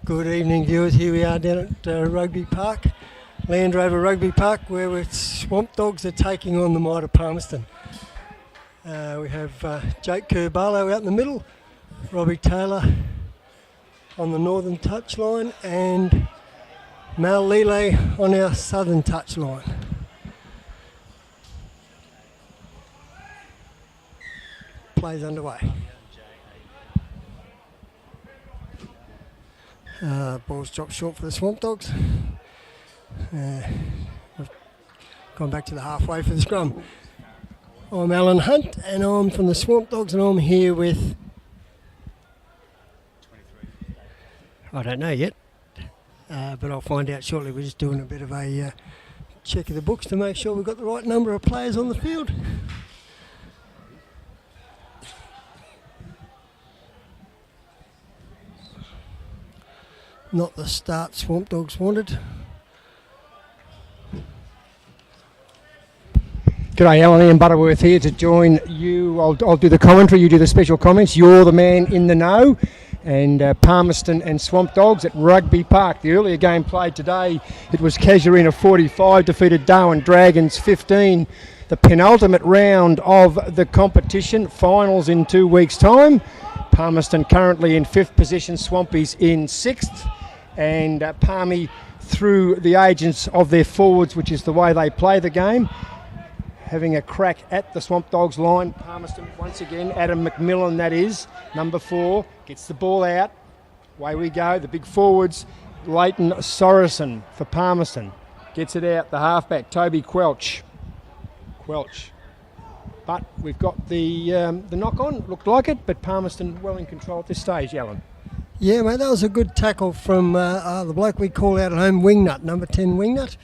Good evening, viewers. Here we are down at Rugby Park, Rover Rugby Park, where Swampdogs are taking on the might of Palmerston. We have Jake Kerr-Barlow out in the middle, Robbie Taylor on the northern touchline, and Mal Lele on our southern touchline. Plays underway. Ball's dropped short for the Swampdogs. We've gone back to the halfway for the scrum. I'm Alan Hunt, and I'm from the Swampdogs, and I'm here with... 23. I don't know yet, but I'll find out shortly. We're just doing a bit of a check of the books to make sure we've got the right number of players on the field. Not the start Swampdogs wanted. G'day, Alan, Ian Butterworth here to join you. I'll do the commentary, you do the special comments. You're the man in the know. And Palmerston and Swampdogs at Rugby Park. The earlier game played today, it was Casuarina 45, defeated Darwin Dragons 15. The penultimate round of the competition, finals in 2 weeks' time. Palmerston currently in 5th position, Swampies in 6th. And Palmy, through the agents of their forwards, which is the way they play the game, having a crack at the Swampdogs line. Palmerston once again, Adam McMillan that is, number 4, gets the ball out. Away we go, the big forwards, Leighton Sorensen for Palmerston. Gets it out, the halfback, Toby Quelch. But we've got the knock on, looked like it, but Palmerston well in control at this stage, Alan. Yeah, mate, that was a good tackle from the bloke we call out at home, Wingnut, number 10 Wingnut.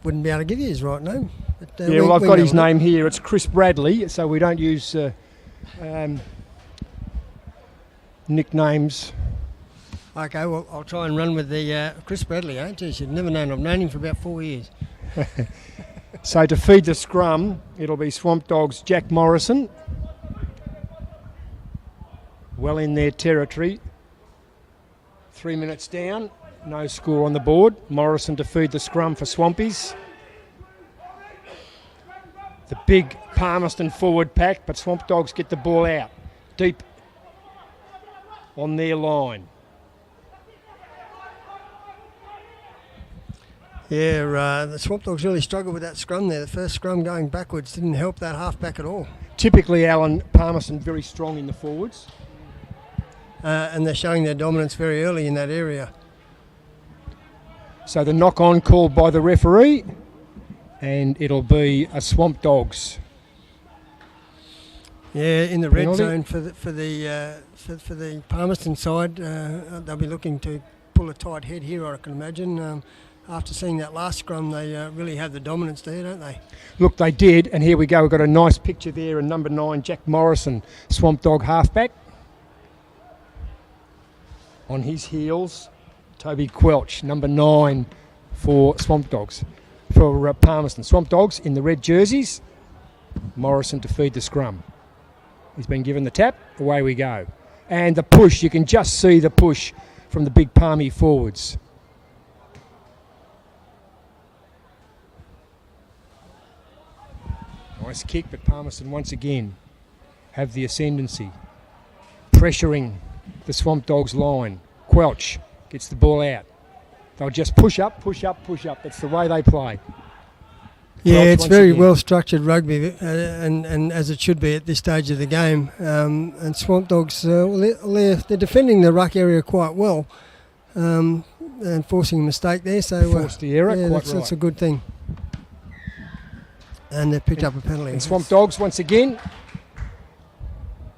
Wouldn't be able to give you his right name. But, well, I've got his name here. It's Chris Bradley, so we don't use nicknames. Okay, well, I'll try and run with the Chris Bradley, eh? Geez, you'd never known. I've known him for about 4 years. So to feed the scrum, it'll be Swampdogs' Jack Morrison. Well in their territory. 3 minutes down. No score on the board. Morrison to feed the scrum for Swampies. The big Palmerston forward pack, but Swampdogs get the ball out deep on their line. Yeah, the Swampdogs really struggled with that scrum there. The first scrum going backwards didn't help that half-back at all. Typically, Alan, Palmerston very strong in the forwards. And they're showing their dominance very early in that area. So the knock-on called by the referee, and it'll be a Swampdogs. Yeah, in the red Penalty. zone for the Palmerston side, they'll be looking to pull a tight head here, I can imagine. After seeing that last scrum, they really have the dominance there, don't they? Look, they did, and here we go. We've got a nice picture there, and number 9, Jack Morrison, Swampdog halfback. On his heels, Toby Quelch, number 9 for Swampdogs, for Palmerston. Swampdogs in the red jerseys, Morrison to feed the scrum. He's been given the tap, away we go. And the push, you can just see the push from the big Palmy forwards. Nice kick, but Palmerston once again have the ascendancy. Pressuring the Swampdogs line. Quelch gets the ball out. They'll just push up, push up, push up. That's the way they play. Yeah, Quelch it's very again. well structured rugby, and as it should be at this stage of the game. And Swampdogs, they're defending the ruck area quite well, and forcing a mistake there. So Forced the error, yeah, quite that's a right. good thing. And they picked up a penalty. And Swampdogs once again.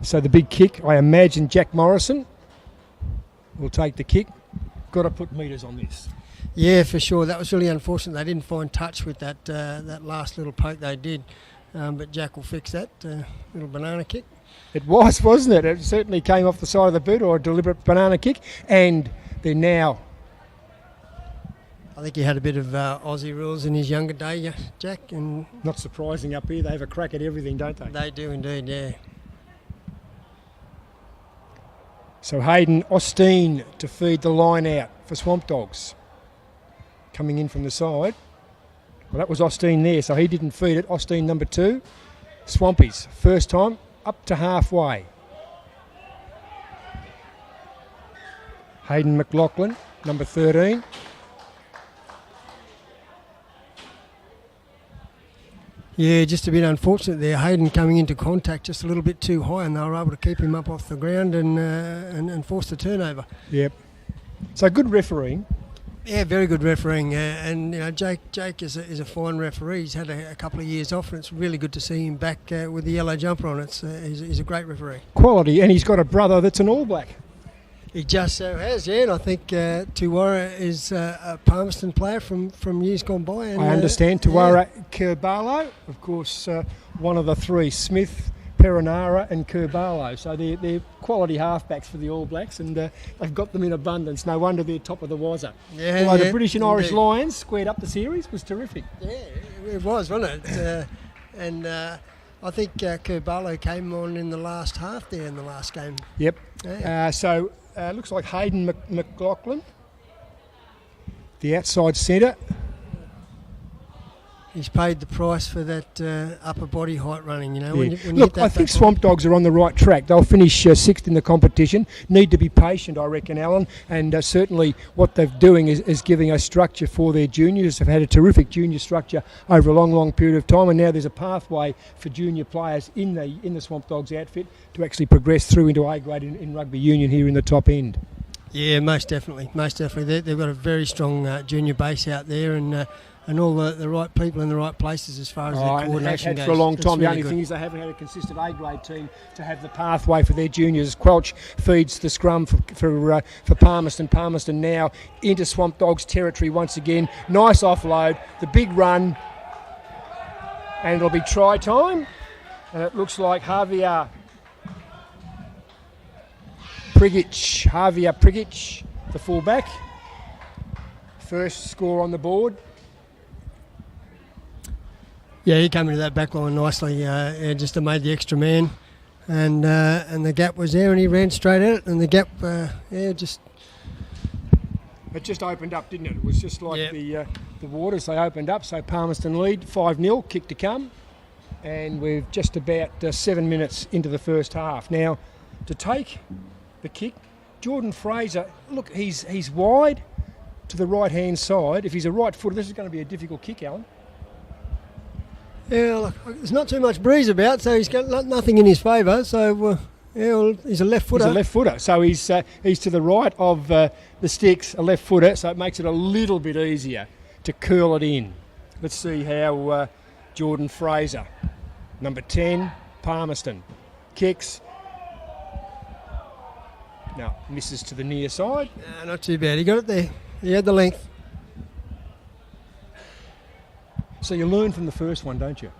So the big kick, I imagine Jack Morrison will take the kick. Got to put metres on this. Yeah, for sure. That was really unfortunate. They didn't find touch with that last little poke they did. But Jack will fix that little banana kick. It was, wasn't it? It certainly came off the side of the boot, or a deliberate banana kick. And they're now... I think he had a bit of Aussie rules in his younger day, Jack. And Not surprising up here. They have a crack at everything, don't they? they do indeed, yeah. So Hayden Osteen to feed the line out for Swampdogs. Coming in from the side. Well, that was Osteen there, so he didn't feed it. Osteen number 2. Swampies, first time, up to halfway. Hayden McLaughlin, number 13. Yeah, just a bit unfortunate there. Hayden coming into contact just a little bit too high, and they were able to keep him up off the ground and force the turnover. Yep. So good refereeing. Yeah, very good refereeing, and you know Jake is a fine referee. He's had a couple of years off, and it's really good to see him back with the yellow jumper on. He's a great referee. Quality, and he's got a brother that's an All Black. He just so has, yeah, and I think Tuwara is a Palmerston player from years gone by. And, I understand. Tuwara Kerbalo, of course, one of the 3, Smith, Perinara and Kerbalo. So they're quality halfbacks for the All Blacks, and they've got them in abundance. No wonder they're top of the Wazza. Yeah, Although yeah, the British and Irish indeed. Lions squared up the series, was terrific. Yeah, it was, wasn't it? I think Kerbalo came on in the last half there in the last game. Yep. Yeah. So looks like Hayden McLaughlin, the outside centre. He's paid the price for that upper body height running, you know. Yeah. When you Look, hit that I think back line. Swampdogs are on the right track. They'll finish 6th in the competition. Need to be patient, I reckon, Alan. And certainly what they're doing is giving a structure for their juniors. They've had a terrific junior structure over a long, long period of time. And now there's a pathway for junior players in the Swampdogs outfit to actually progress through into A grade in rugby union here in the top end. Yeah, most definitely. They've got a very strong junior base out there, and all the right people in the right places as far as their coordination and goes. for a long It's time. The really only good. thing is they haven't had a consistent A-grade team to have the pathway for their juniors. Quelch feeds the scrum for Palmerston. Palmerston now into Swampdogs territory once again. Nice offload, the big run, and it'll be try time. And it looks like Javier Prigic, the fullback. First score on the board. Yeah, he came into that back line nicely, just made the extra man, and the gap was there, and he ran straight at it, and the gap, It It just opened up, didn't it? It was just like Yep. the waters, they opened up. So Palmerston lead, 5-0, kick to come. And we're just about 7 minutes into the first half. Now, to take the kick, Jordan Fraser, look, he's wide to the right-hand side. If he's a right footer, this is going to be a difficult kick, Alan. Yeah, look, there's not too much breeze about, so he's got nothing in his favour. So, he's a left footer. He's a left footer, so he's to the right of the sticks, a left footer, so it makes it a little bit easier to curl it in. Let's see how Jordan Fraser, number 10, Palmerston, kicks. No, misses to the near side. Not too bad. He got it there. He had the length. So you learn from the first one, don't you?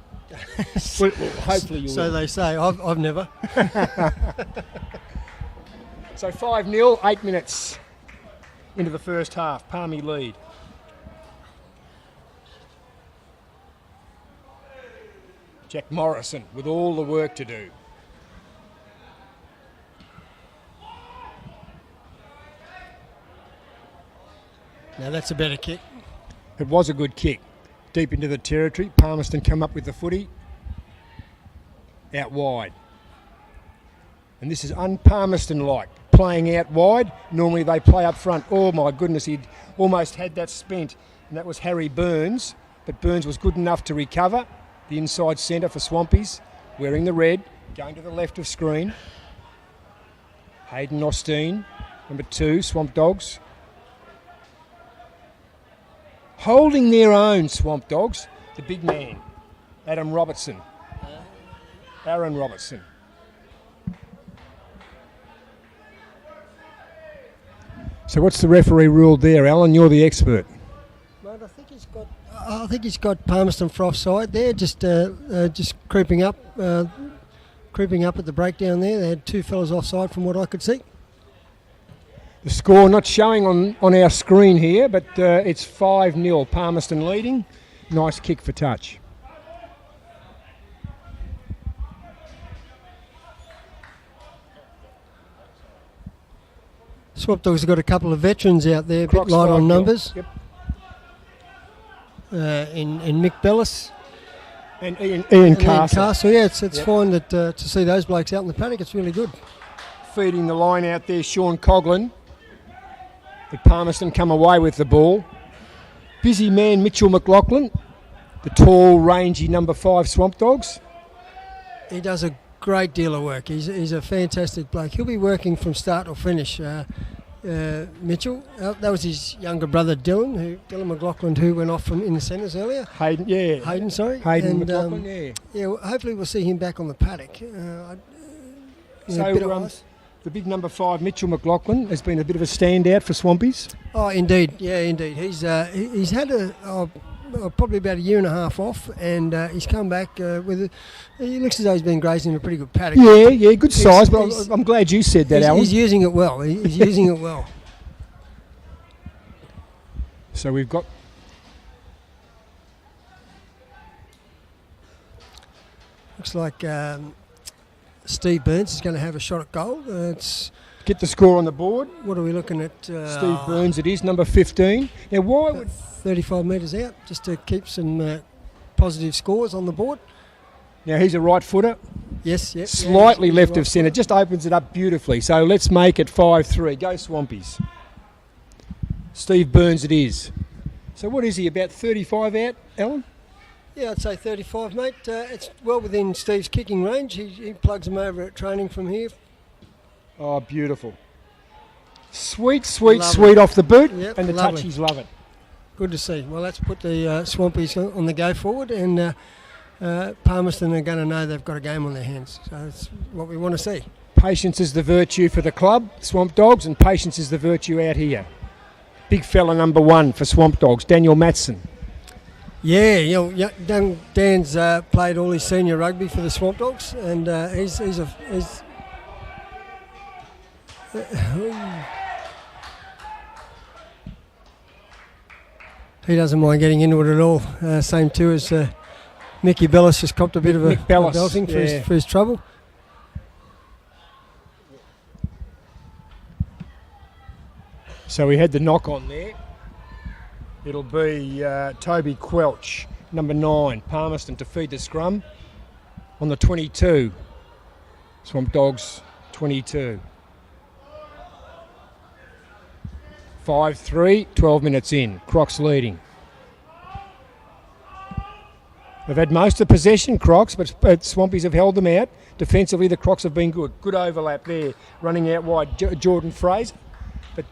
well, hopefully you will. So they say. I've never. So 5-0, 8 minutes into the first half. Palmy lead. Jack Morrison with all the work to do. Now that's a better kick. It was a good kick. Deep into the territory. Palmerston come up with the footy. Out wide. And this is un-Palmerston-like. Playing out wide. Normally they play up front. Oh my goodness, he'd almost had that spent. And that was Harry Burns. But Burns was good enough to recover. The inside centre for Swampies. Wearing the red. Going to the left of screen. Hayden Austin. Number 2, Swampdogs. Holding their own, Swampdogs. The big man. Aaron Robertson. So what's the referee ruled there, Alan? You're the expert. Mate, I think he's got Palmerston for offside there, just creeping up at the breakdown there. They had 2 fellas offside from what I could see. The score not showing on our screen here, but it's 5-0. Palmerston leading. Nice kick for touch. Swampdogs have got a couple of veterans out there, a bit light on numbers. Yep. In Mick Bellis. And Ian Castle. Yeah, it's fine that to see those blokes out in the paddock. It's really good. Feeding the line out there, Sean Coughlin. But Palmerston come away with the ball. Busy man Mitchell McLaughlin, the tall, rangy number 5 Swampdogs. He does a great deal of work. He's a fantastic bloke. He'll be working from start or finish. Mitchell, that was his younger brother Dylan McLaughlin, who went off from in the centres earlier. Hayden, sorry. Hayden McLaughlin, well, hopefully we'll see him back on the paddock. The big number 5, Mitchell McLaughlin, has been a bit of a standout for Swampies. Oh, indeed. He's had probably about a year and a half off, and he's come back with he looks as though he's been grazing a pretty good paddock. Yeah, good size, but I'm glad you said that, Alan. He's using it well. He's using it well. So we've got... Looks like Steve Burns is going to have a shot at goal. Get the score on the board. What are we looking at? Steve Burns it is, number 15. Now why would... 35 metres out, just to keep some positive scores on the board. Now he's a right footer. Yes. Slightly left of centre, just opens it up beautifully. So let's make it 5-3. Go Swampies. Steve Burns it is. So what is he, about 35 out, Alan? Yeah, I'd say 35, mate. It's well within Steve's kicking range. He plugs them over at training from here. Oh, beautiful. Sweet off the boot. Yep, and the lovely. touchies love it. Good to see. Well, let's put the Swampies on the go forward, and Palmerston are going to know they've got a game on their hands. So that's what we want to see. Patience is the virtue for the club, Swampdogs, and patience is the virtue out here. Big fella number 1 for Swampdogs, Daniel Matson. Yeah, young Dan's played all his senior rugby for the Swampdogs, and he's he doesn't mind getting into it at all. Same too as Mickey Bellis just copped a bit of a belting for his trouble. So we had the knock on there. It'll be Toby Quelch, number 9, Palmerston, to feed the scrum on the 22. Swampdogs 22. 5-3, 12 minutes in. Crocs leading. They've had most of the possession, Crocs, but Swampies have held them out. Defensively, the Crocs have been good. Good overlap there, running out wide. Jordan Fraser. But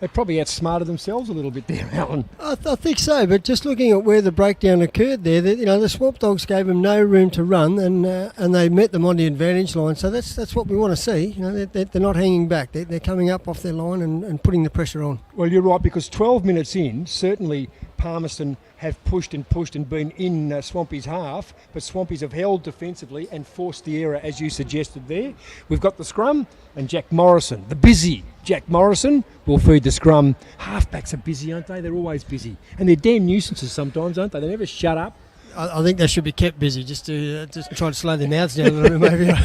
they probably outsmarted themselves a little bit there, Alan. I think so, but just looking at where the breakdown occurred there, the Swampdogs gave them no room to run, and they met them on the advantage line. So that's what we want to see. They're not hanging back. They're coming up off their line and putting the pressure on. Well, you're right, because 12 minutes in, certainly Palmerston have pushed and been in Swampy's half, but Swampies have held defensively and forced the error, as you suggested there. We've got the scrum, and Jack Morrison, the busy Jack Morrison, will feed the scrum. Halfbacks are busy, aren't they? They're always busy. And they're damn nuisances sometimes, aren't they? They never shut up. I think they should be kept busy, just to try to slow their mouths down a little bit, maybe.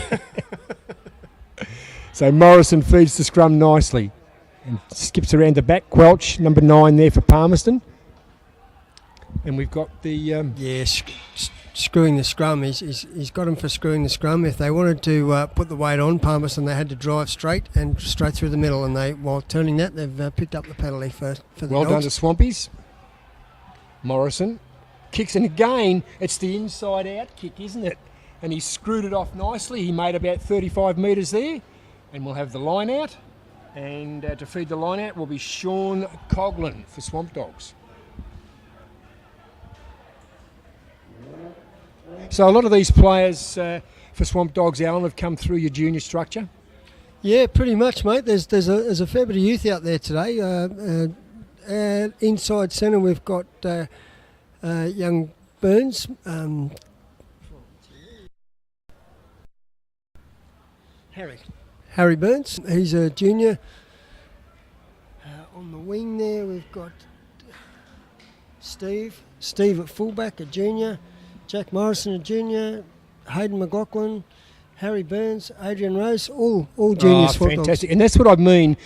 So Morrison feeds the scrum nicely and skips around the back. Quelch, number 9 there for Palmerston. And we've got the... screwing the scrum. He's got him for screwing the scrum. If they wanted to put the weight on Palmerston, they had to drive straight through the middle, and while turning that, they've picked up the penalty for the Well done Dogs. to Swampies. Morrison kicks, and again, it's the inside-out kick, isn't it? And he screwed it off nicely. He made about 35 metres there, and we'll have the line out. And to feed the line out will be Sean Coughlin for Swampdogs. So a lot of these players for Swampdogs, Alan, have come through your junior structure? Yeah, pretty much, mate. There's a fair bit of youth out there today. Inside centre, we've got young Burns. Harry Burns. He's a junior. On the wing there, we've got Steve at fullback, a junior. Jack Morrison, a junior. Hayden McLaughlin, Harry Burns, Adrian Rose, all juniors. Oh, fantastic. And that's what I mean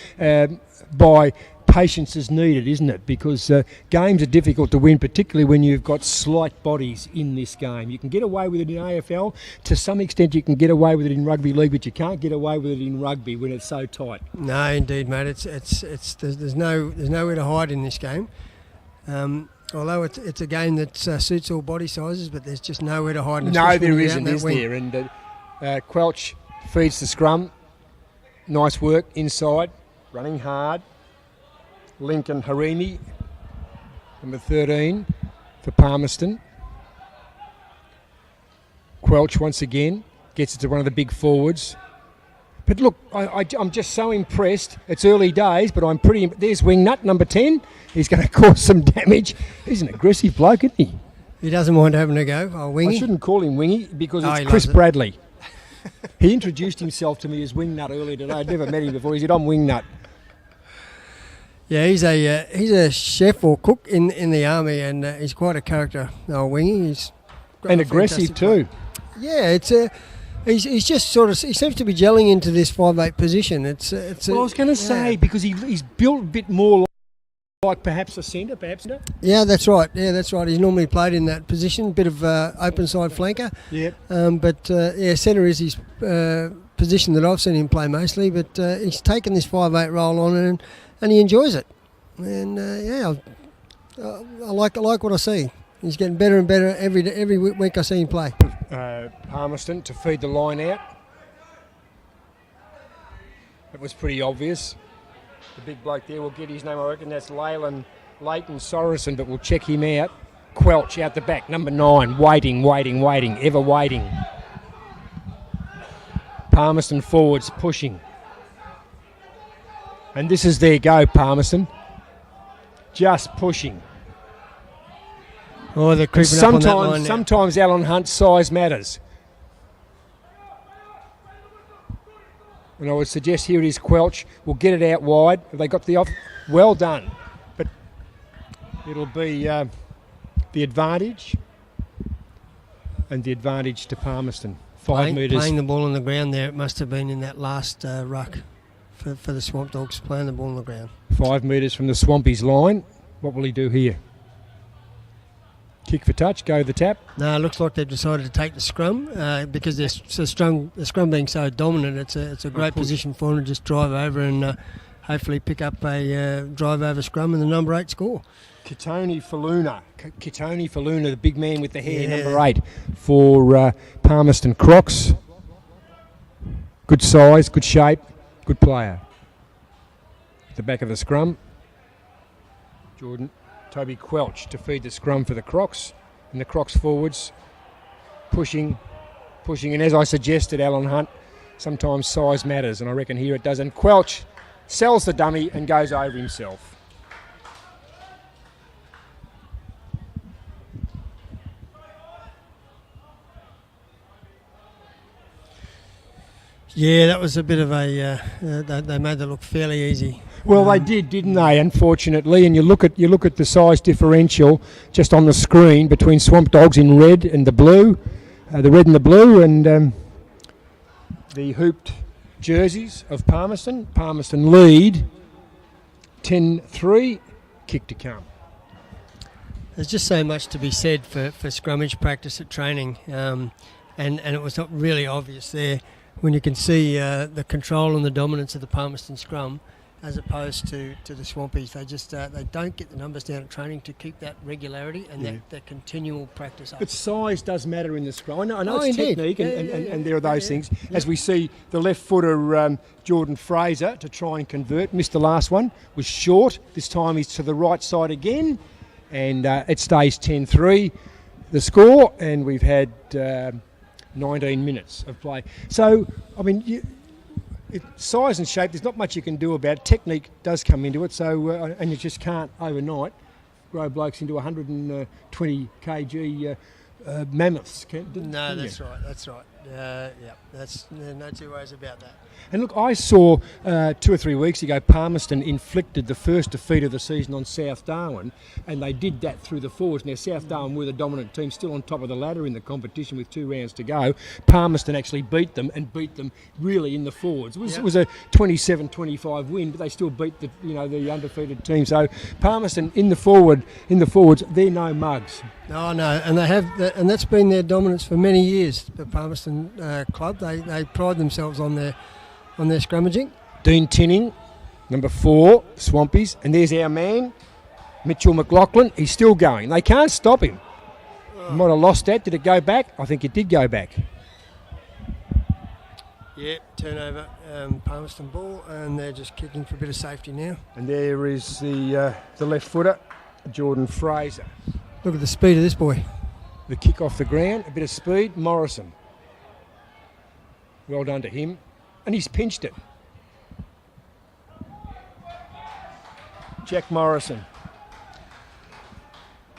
by patience is needed, isn't it? Because games are difficult to win, particularly when you've got slight bodies in this game. You can get away with it in AFL. To some extent, you can get away with it in rugby league, but you can't get away with it in rugby when it's so tight. No, indeed, mate. There's nowhere to hide in this game. Although it's a game that suits all body sizes, but there's just nowhere to hide. No, there isn't, is there? And Quelch feeds the scrum. Nice work inside, running hard. Lincoln Harimi, number 13 for Palmerston. Quelch once again gets it to one of the big forwards. But look, I'm just so impressed. It's early days, but I'm pretty... There's Wingnut, number 10. He's going to cause some damage. He's an aggressive bloke, isn't he? He doesn't mind having a go. Oh, Wingy. I shouldn't call him Wingy because it's Chris Bradley. He introduced himself to me as Wingnut earlier today. I'd never met him before. He said, I'm Wingnut. Yeah, he's a chef or cook in the army, and he's quite a character. Wingy, he's and aggressive too. Yeah, he's just sort of, he seems to be gelling into this 5'8" position. I was going to say because he's built a bit more like perhaps a centre, Yeah, that's right. He's normally played in that position, bit of open side flanker. Yeah. But centre is his position that I've seen him play mostly. But he's taken this 5'8" role on and he enjoys it. And I like what I see. He's getting better and better every week I see him play. Palmerston to feed the line out. It was pretty obvious. The big bloke there will get his name, I reckon that's Leighton Sorensen, but we'll check him out. Quelch out the back, number 9, waiting, ever waiting. Palmerston forwards pushing. And this is their go, Palmerston. Just pushing. Oh, they're creeping up on that line now. Sometimes Alan Hunt's size matters. And I would suggest here it is Quelch. We'll get it out wide. Have they got the off? Well done. But it'll be the advantage. And the advantage to Palmerston. 5 metres. Playing the ball on the ground there, it must have been in that last ruck. for the Swamp Dogs playing the ball on the ground. 5 metres from the Swampies line. What will he do here? Kick for touch, go the tap. No, it looks like they've decided to take the scrum because they're so strong. The scrum being so dominant, it's a great position for them to just drive over and hopefully pick up a drive over scrum and the number 8 score. Kitoni Faluna, the big man with the hair, number 8 for Palmerston Crocs. Good size, good shape, good player. At the back of the scrum, Toby Quelch to feed the scrum for the Crocs, and the Crocs forwards pushing, and as I suggested, Alan Hunt, sometimes size matters, and I reckon here it does, and Quelch sells the dummy and goes over himself. Yeah, that was a bit of a. They made it look fairly easy. Well, they did, didn't they? Unfortunately, and you look at the size differential just on the screen between Swamp Dogs in red and the blue, and the hooped jerseys of Palmerston. Palmerston lead 10-3. Kick to come. There's just so much to be said for scrummage practice at training, and it was not really obvious there when you can see the control and the dominance of the Palmerston scrum as opposed to the Swampies. They just they don't get the numbers down at training to keep that regularity and that continual practice up. But size does matter in the scrum. I know it's indeed. technique and there are those things. As we see the left footer Jordan Fraser to try and convert, missed the last one, was short. This time he's to the right side again, and it stays 10-3 the score, and we've had 19 minutes of play. So, I mean, size and shape, there's not much you can do about it. Technique does come into it, so and you just can't overnight grow blokes into 120 kg mammoths. That's right. That's no two ways about that. And look, I saw 2 or 3 weeks ago Palmerston inflicted the first defeat of the season on South Darwin, and they did that through the forwards. Now, South Darwin were the dominant team, still on top of the ladder in the competition with 2 rounds to go. Palmerston actually beat them really in the forwards. It was a 27-25 win, but they still beat the undefeated team. So Palmerston in the forwards, they're no mugs. No, and they have, and that's been their dominance for many years. The Palmerston club, they pride themselves on their scrummaging. Dean Tinning, number 4, Swampies, and there's our man, Mitchell McLaughlin. He's still going. They can't stop him. Might have lost that. Did it go back? I think it did go back. Yeah, turnover, Palmerston ball, and they're just kicking for a bit of safety now. And there is the left footer, Jordan Fraser. Look at the speed of this boy. The kick off the ground, a bit of speed. Morrison. Well done to him. And he's pinched it. Jack Morrison.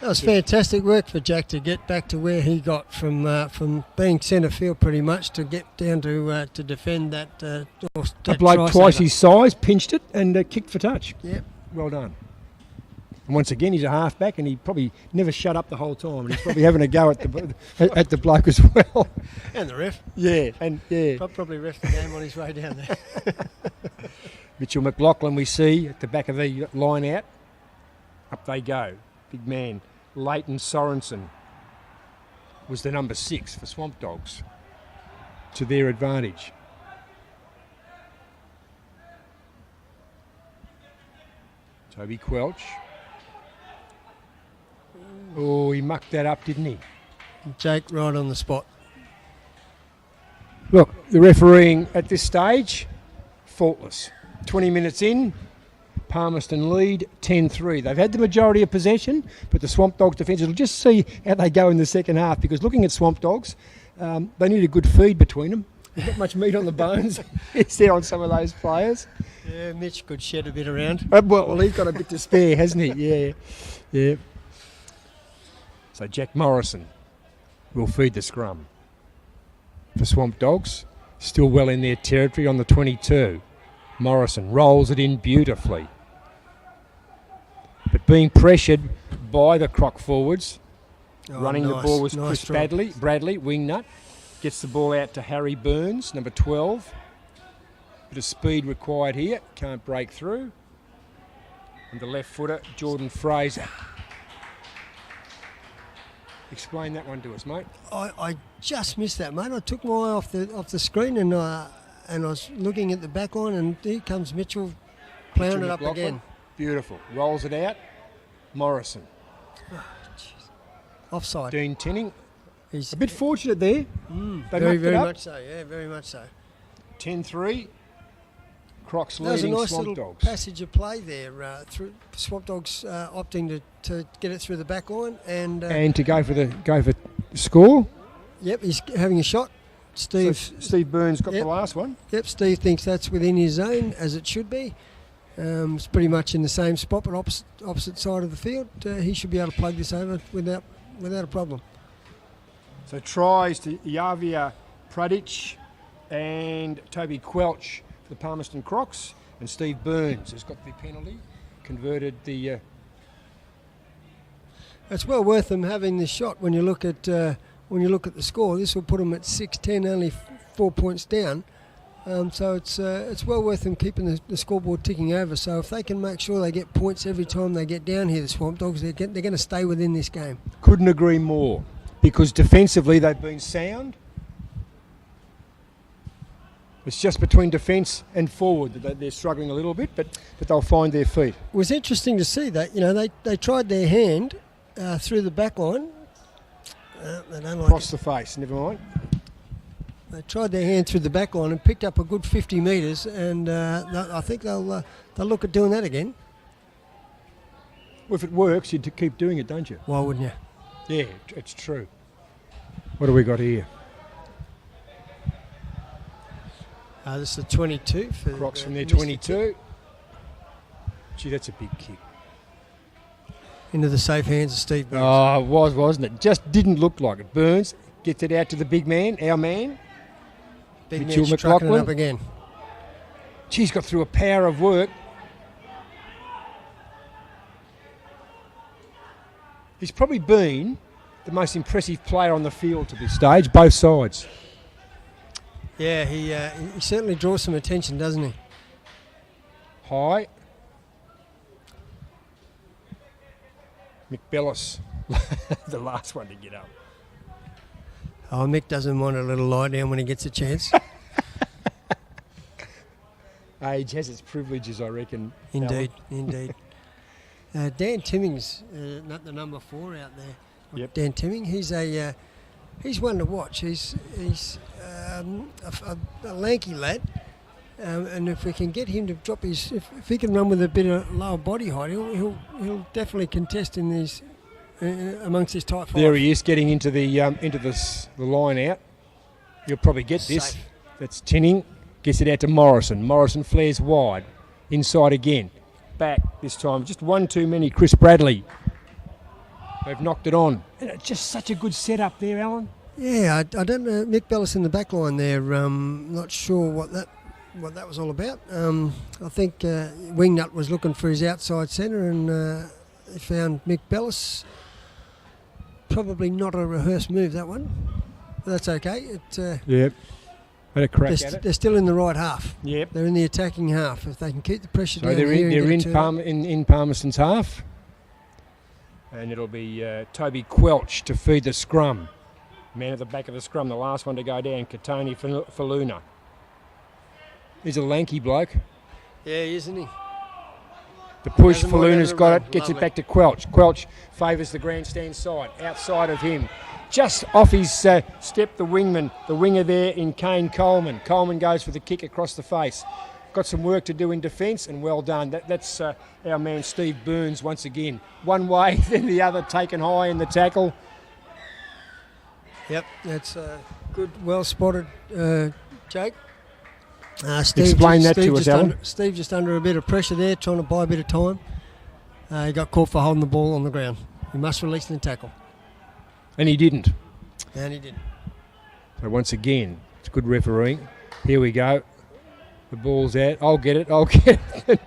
That was fantastic work for Jack to get back to where he got from being centre field pretty much to get down to defend that. A bloke twice his size, pinched it and kicked for touch. Yep. Well done. And once again, he's a half-back, and he probably never shut up the whole time. And he's probably having a go at the bloke as well. And the ref. Yeah, Probably ref the game on his way down there. Mitchell McLaughlin we see at the back of the line out. Up they go. Big man. Leighton Sorensen was the number 6 for Swamp Dogs, to their advantage. Toby Quelch. Oh, he mucked that up, didn't he? Jake right on the spot. Look, the refereeing at this stage, faultless. 20 minutes in, Palmerston lead 10-3. They've had the majority of possession, but the Swamp Dogs defence will just see how they go in the second half, because looking at Swamp Dogs, they need a good feed between them. There's not much meat on the bones. It's there on some of those players. Yeah, Mitch could shed a bit around. Well, he's got a bit to spare, hasn't he? Yeah. So Jack Morrison will feed the scrum for Swamp Dogs. Still well in their territory on the 22. Morrison rolls it in beautifully. But being pressured by the Croc forwards, running the ball was Chris Bradley, wingnut. Gets the ball out to Harry Burns, number 12. Bit of speed required here. Can't break through. And the left footer, Jordan Fraser. Explain that one to us, mate. I just missed that, mate. I took my eye off the screen and I was looking at the back line, and here comes Mitchell ploughing it up again. Beautiful. Rolls it out. Morrison. Oh, offside. Dean Tinning. He's a bit fortunate there. Very much so. Yeah, very much so. 10-3. Crocs That was a leading nice Swamp little Dogs. passage of play there. Through Swamp Dogs opting to get it through the back line and to go for score. Yep, he's having a shot. Steve Burns got the last one. Yep, Steve thinks that's within his zone, as it should be. It's pretty much in the same spot, but opposite side of the field. He should be able to plug this over without a problem. So tries to Javier Pradic and Toby Quelch for the Palmerston Crocs, and Steve Burns has got the penalty, converted the... It's well worth them having this shot when you look at the score. This will put them at 6-10, only 4 points down. So it's well worth them keeping the scoreboard ticking over. So if they can make sure they get points every time they get down here, the Swamp Dogs, they're going to stay within this game. Couldn't agree more, because defensively they've been sound. It's just between defence and forward that they're struggling a little bit, but they'll find their feet. It was interesting to see that. They tried their hand through the back line. They don't like Across the face, never mind. They tried their hand through the back line and picked up a good 50 metres, and I think they'll look at doing that again. Well, if it works, you'd keep doing it, don't you? Why wouldn't you? Yeah, it's true. What do we got here? This is a 22 for Crocs from their 22. Gee, that's a big kick. Into the safe hands of Steve Burns. Oh, it was, wasn't it? Just didn't look like it. Burns gets it out to the big man, our man. Big Mitchell man trucking it McLaughlin. up again. She's got through a power of work. He's probably been the most impressive player on the field to this stage, both sides. Yeah, he certainly draws some attention, doesn't he? High. McBellis, the last one to get up. Oh, Mick doesn't want a little lie down when he gets a chance. Age has its privileges, I reckon. Indeed. Dan Timming's the number 4 out there. Yep. Dan Timming, he's one to watch. He's a lanky lad, and if we can get him to drop his, if he can run with a bit of lower body height, he'll definitely contest in these amongst his tight five. There he is, getting into the line out. You'll probably get this. Safe. That's Tinning. Gets it out to Morrison. Morrison flares wide. Inside again. Back this time. Just one too many. Chris Bradley. They've knocked it on. And it's just such a good setup there, Alan. Yeah, I don't know. Mick Bellis in the back line there. Not sure what that was all about. I think Wingnut was looking for his outside centre, and he found Mick Bellis. Probably not a rehearsed move, that one. But that's okay. Yep. Had a crack at it. They're still in the right half. Yep. They're in the attacking half. If they can keep the pressure down they're here in Palmerston's half. And it'll be Toby Quelch to feed the scrum. Man at the back of the scrum, the last one to go down, Katoni Faluna. He's a lanky bloke. Yeah, isn't he? The push, Doesn't mind Faluna's having a got run. it, gets it Lovely. back to Quelch. Quelch favours the grandstand side, outside of him. Just off his step, the winger there in Kane Coleman. Coleman goes for the kick across the face. Got some work to do in defence, and well done. That's our man Steve Burns once again. One way, then the other, taken high in the tackle. Yep, that's good, well spotted, Jake. Explain that to us, Alan. Steve just under a bit of pressure there, trying to buy a bit of time. He got caught for holding the ball on the ground. He must release the tackle. And he didn't. And he didn't. So once again, it's good refereeing. Here we go. The ball's out. I'll get it.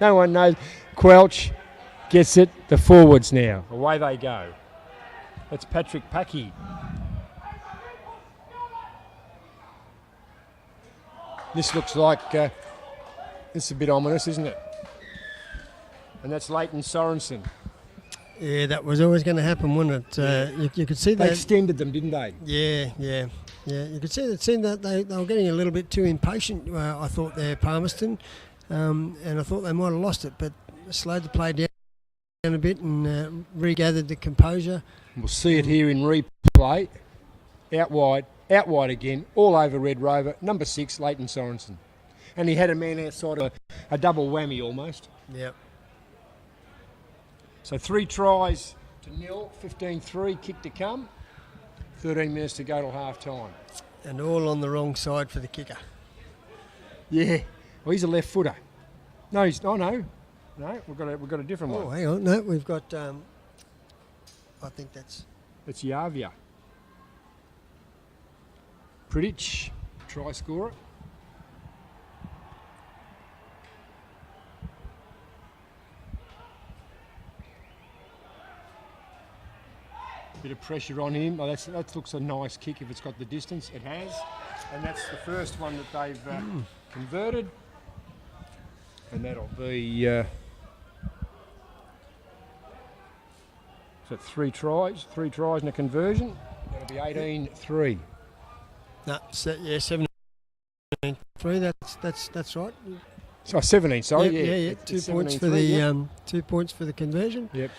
No one knows. Quelch gets it. The forwards now. Away they go. That's Patrick Packy. This looks like It's a bit ominous, isn't it? And that's Leighton Sorensen. Yeah, that was always going to happen, wasn't it? You could see They that. extended them, didn't they? Yeah. You could see that they were getting a little bit too impatient. I thought there, Palmerston, and I thought they might have lost it, but slowed the play down a bit and regathered the composure. We'll see it here in replay. Out wide again, all over Red Rover. Number 6, Leighton Sorensen. And he had a man outside of a double whammy almost. Yep. So 3 tries to nil, 15-3, kick to come. 13 minutes to go till half time. And all on the wrong side for the kicker. Yeah. Well, he's a left footer. No, he's no. We've got a different one. Oh, hang on. No, we've got. I think that's. It's Yavia. Pridic, try scorer. Bit of pressure on him. Oh, that looks a nice kick if it's got the distance. It has. And that's the first one that they've converted. And that'll be... so 3 tries and a conversion. That'll be 18-3. No, 17-3. That's right. So 17. Sorry, yeah. 2 points for the 2 points for the conversion. Yep.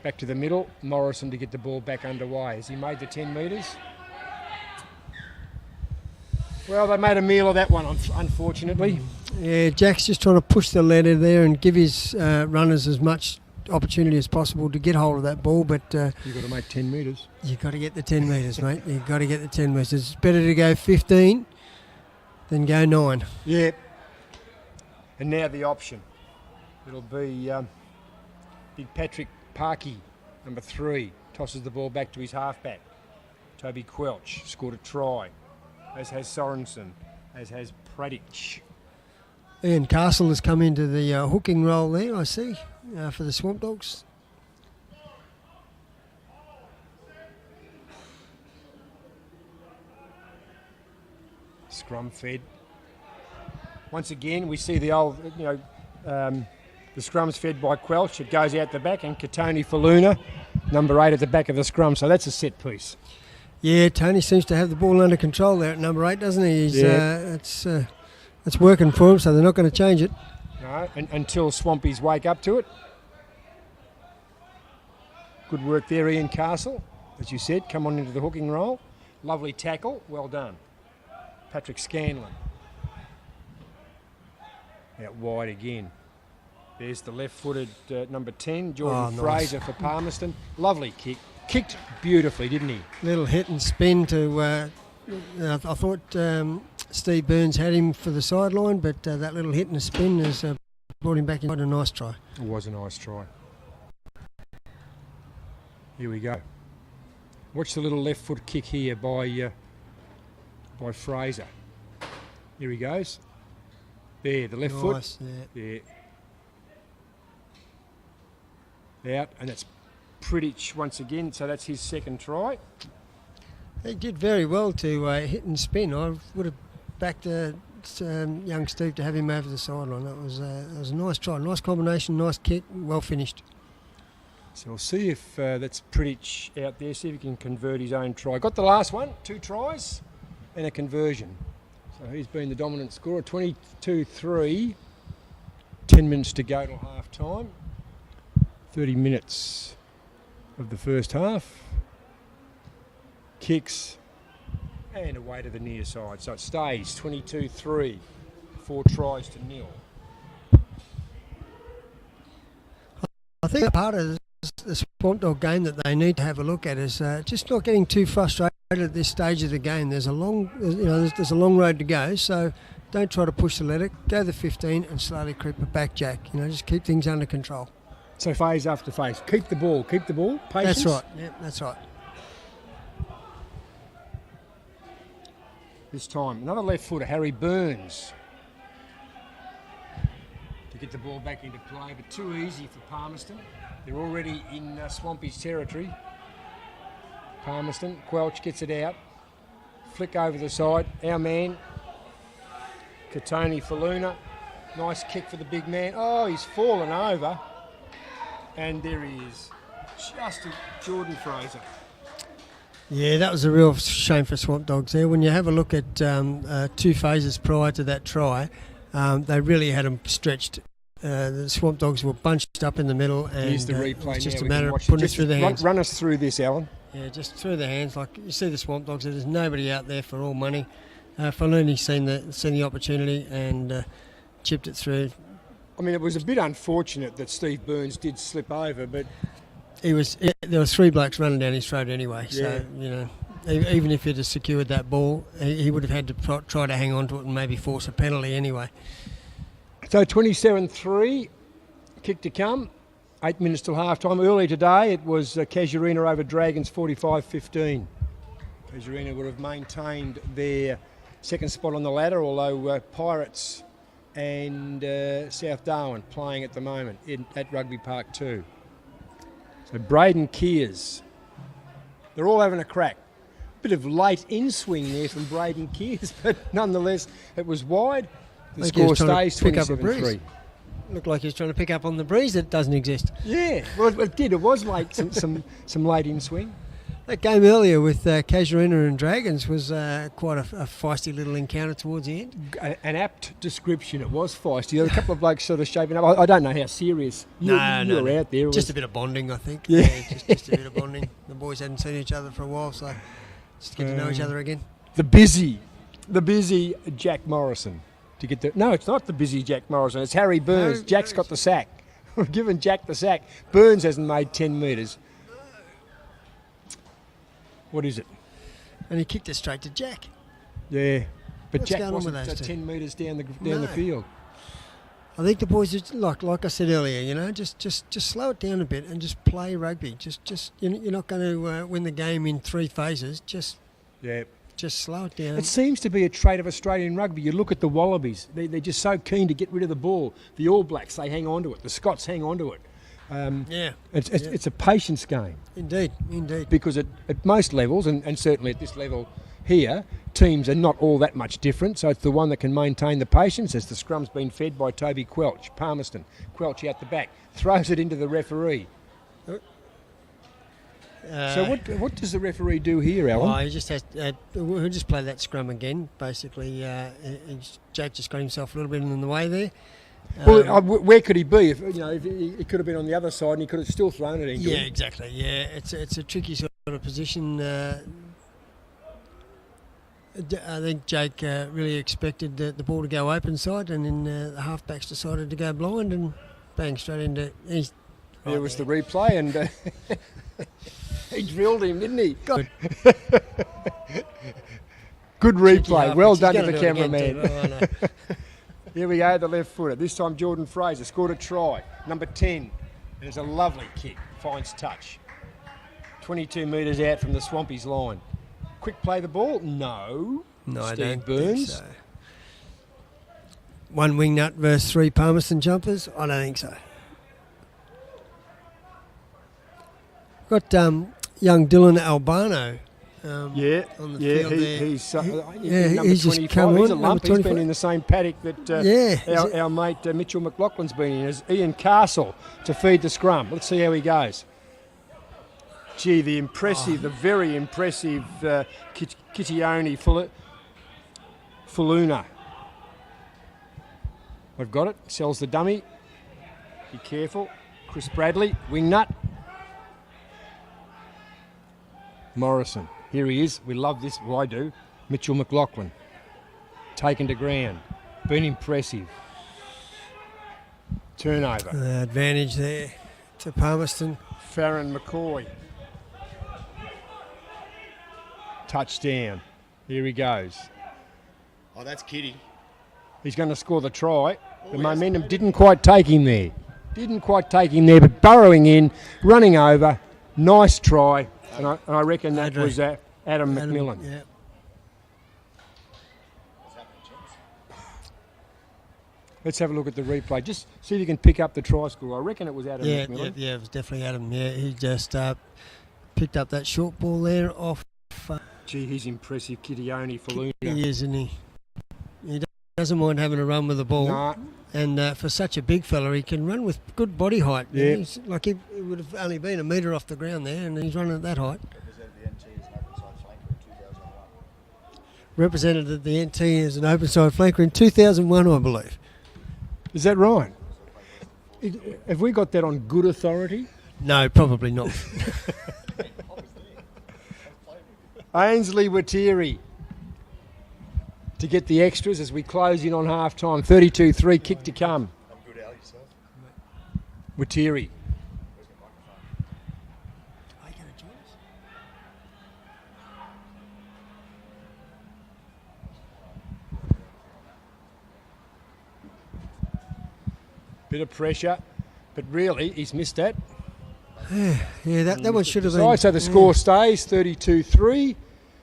Back to the middle. Morrison to get the ball back underway. Has he made the 10 metres? Well, they made a meal of that one, unfortunately. Yeah, Jack's just trying to push the ladder there and give his runners as much opportunity as possible to get hold of that ball, but... You've got to make 10 metres. You've got to get the 10 metres, mate. You've got to get the 10 metres. It's better to go 15 than go 9. Yeah. And now the option. It'll be Big Patrick Parkey, number 3, tosses the ball back to his halfback. Toby Quelch scored a try, as has Sorensen, as has Pradic. Ian Castle has come into the hooking role there, I see, for the Swampdogs. Scrum fed. Once again, we see the old, the scrum's fed by Quelch. It goes out the back, and Katoni Faluna, number 8, at the back of the scrum. So that's a set piece. Yeah, Tony seems to have the ball under control there at number 8, doesn't he? It's working for him, so they're not going to change it. No, until Swampies wake up to it. Good work there, Ian Castle. As you said, come on into the hooking role. Lovely tackle, well done. Patrick Scanlon. Out wide again. There's the left-footed number 10, Jordan Fraser for Palmerston. Lovely kick. Kicked beautifully, didn't he? Little hit and spin to... I thought Steve Burns had him for the sideline, but that little hit and a spin has brought him back in. Quite a nice try. It was a nice try. Here we go. Watch the little left foot kick here by Fraser. Here he goes. There, the left foot. Yeah. Out, and it's Pridic once again, so that's his second try. He did very well to hit and spin. I would have backed young Steve to have him over the sideline. That was a nice try, nice combination, nice kick, well finished. So we'll see if that's Pridic out there, see if he can convert his own try. Got the last one, 2 tries and a conversion. So he's been the dominant scorer, 22-3, 10 minutes to go till half time. 30 minutes of the first half. Kicks and away to the near side. So it stays 22-3, 4 tries to nil. I think part of the Swampdog game that they need to have a look at is just not getting too frustrated at this stage of the game. There's a long road to go, so don't try to push the ladder. Go the 15 and slowly creep it back, Jack. Just keep things under control. So phase after phase. Keep the ball. Patience. That's right. Yeah, that's right. This time, another left footer, Harry Burns. To get the ball back into play, but too easy for Palmerston. They're already in Swampy's territory. Palmerston, Quelch gets it out. Flick over the side. Our man, Katoni Faluna. Nice kick for the big man. Oh, he's fallen over. And there he is. Just a Jordan Fraser. Yeah, that was a real shame for Swampdogs there. When you have a look at 2 phases prior to that try, they really had them stretched. The Swampdogs were bunched up in the middle, and Here's the replay it's just now. a matter of putting it through the hands. Run us through this, Alan. Yeah, just through the hands. Like you see the Swampdogs, there's nobody out there for all money. Faluni's seen the opportunity and chipped it through. I mean, it was a bit unfortunate that Steve Burns did slip over, but There were 3 blokes running down his throat anyway. So even if he'd have secured that ball, he would have had to try to hang on to it and maybe force a penalty anyway. So 27-3, kick to come. 8 minutes till half-time. Early today, it was Casuarina over Dragons 45-15. Casuarina would have maintained their second spot on the ladder, although Pirates and South Darwin playing at the moment at Rugby Park 2. So Braden Kears, they're all having a crack. Bit of late in-swing there from Braden Kears, but nonetheless, it was wide. The score stays 27-3. Looked like he was trying to pick up on the breeze that doesn't exist. Yeah, well, it did. It was late, some late in-swing. That game earlier with Casuarina and Dragons was quite a feisty little encounter towards the end. An apt description. It was feisty. There were a couple of blokes sort of shaping up. I don't know how serious you were out there. Just a bit of bonding, I think. Yeah. Just a bit of bonding. The boys hadn't seen each other for a while, so just get to know each other again. The busy Jack Morrison. No, it's not the busy Jack Morrison. It's Harry Burns. Jack's got the sack. We've given Jack the sack. Burns hasn't made 10 metres. What is it? And he kicked it straight to Jack. Yeah, but What's Jack going on with wasn't those two? 10 metres down the field. I think the boys, are, like I said earlier, just slow it down a bit and just play rugby. Just you're not going to win the game in 3 phases. Just slow it down. It seems to be a trait of Australian rugby. You look at the Wallabies; they're just so keen to get rid of the ball. The All Blacks, they hang on to it. The Scots hang on to it. It's a patience game. Indeed. Because at most levels, and certainly at this level here, teams are not all that much different. So it's the one that can maintain the patience, as the scrum's been fed by Toby Quelch, Palmerston. Quelch out the back, throws it into the referee. So what does the referee do here, Alan? Oh, he just has. He'll just play that scrum again. Basically, Jake just got himself a little bit in the way there. Well, where could he be? If he could have been on the other side and he could have still thrown it in. Yeah, exactly. Yeah, it's a tricky sort of position. I think Jake really expected the ball to go open side, and then the halfbacks decided to go blind and bang straight into. There was the replay, and he drilled him, didn't he? Good. Good replay. Well done to the cameraman. Oh, Here we go, the left footer. This time Jordan Fraser scored a try. Number 10. And it's a lovely kick. Finds touch. 22 metres out from the Swampies line. Quick play the ball? No. I Steve don't Burns. think so. 1 wingnut versus 3 Palmerston jumpers? I don't think so. Got young Dylan Albano. On the field there. He's he's number just 25. come He's on, a lump. number He's 25. been in the same paddock that our mate Mitchell McLaughlin's been in, as Ian Castle to feed the scrum. Let's see how he goes. Gee, the very impressive Kitione Faluna. I've got it. Sells the dummy. Be careful. Chris Bradley, wingnut. Morrison. Here he is. We love this. Well, I do. Mitchell McLaughlin. Taken to ground. Been impressive. Turnover. Advantage there to Palmerston. Farron McCoy. Touchdown. Here he goes. Oh, that's Kitty. He's going to score the try. The momentum didn't quite take him there. But burrowing in, running over. Nice try. And I reckon that was Adam McMillan. Yeah. Let's have a look at the replay. Just see if you can pick up the try score. I reckon it was Adam McMillan. Yeah, it was definitely Adam. Yeah, he just picked up that short ball there off. Gee, he's impressive, Kitione Faluna. He is, isn't he? He doesn't mind having a run with the ball. Nah. And for such a big fella, he can run with good body height. Yeah. He's, like he would have only been a metre off the ground there, and he's running at that height. Represented the NT as an open side flanker in 2001, I believe. Is that right? Have we got that on good authority? No, probably not. Ainsley Watiri to get the extras as we close in on half time. 32-3, kick to come. I'm good out yourself. Watiri. Bit of pressure, but really he's missed that. Yeah, that one should have been. So the score stays 32-3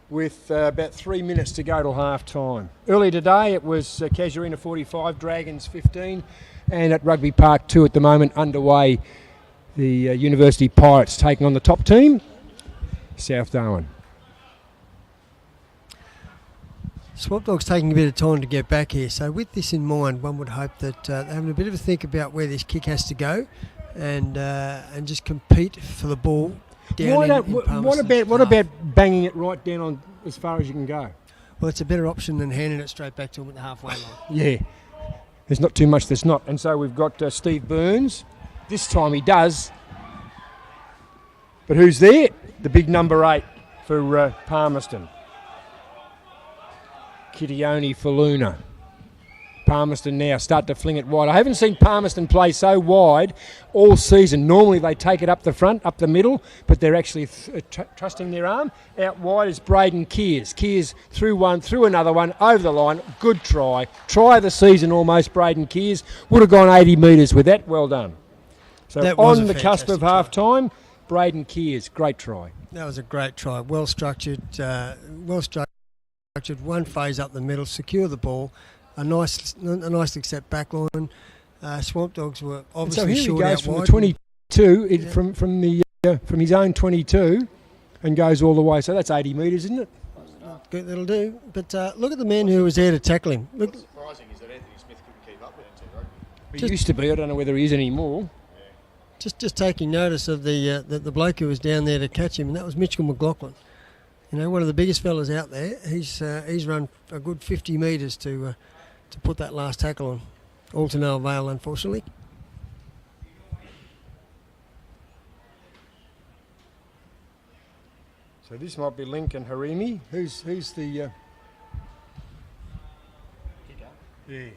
with about 3 minutes to go till half time. Earlier today it was Casuarina 45, Dragons 15, and at Rugby Park 2 at the moment underway, the University Pirates taking on the top team, South Darwin. Swampdogs taking a bit of time to get back here, so with this in mind, one would hope that they're having a bit of a think about where this kick has to go, and just compete for the ball down in What about banging it right down on as far as you can go? Well, it's a better option than handing it straight back to him at the halfway line. Yeah, there's not too much that's not, and so we've got Steve Burns. This time he does, but who's there? The big number 8 for Palmerston. Kitione Faluna. Palmerston now start to fling it wide. I haven't seen Palmerston play so wide all season. Normally they take it up the front, up the middle, but they're actually trusting their arm. Out wide is Braden Kears. Kears through one, through another one, over the line. Good try. Try of the season almost, Braden Kears. Would have gone 80 metres with that. Well done. So on the cusp of half time, Braden Kears. Great try. That was a great try. Well structured, one phase up the middle, secure the ball, a nicely set back line. Swamp Dogs were obviously short out wide. So here he goes from the 22, from his own 22, and goes all the way. So that's 80 metres, isn't it? Good, that'll do. But look at the man who was there to tackle him. Look. What's surprising is that Anthony Smith couldn't keep up with NT Rugby. He used to be. I don't know whether he is anymore. Just taking notice of the bloke who was down there to catch him, and that was Mitchell McLaughlin. You know, one of the biggest fellas out there. He's run a good 50 metres to put that last tackle on. All to no avail, unfortunately. So this might be Lincoln Harimi. Who's the... Yeah.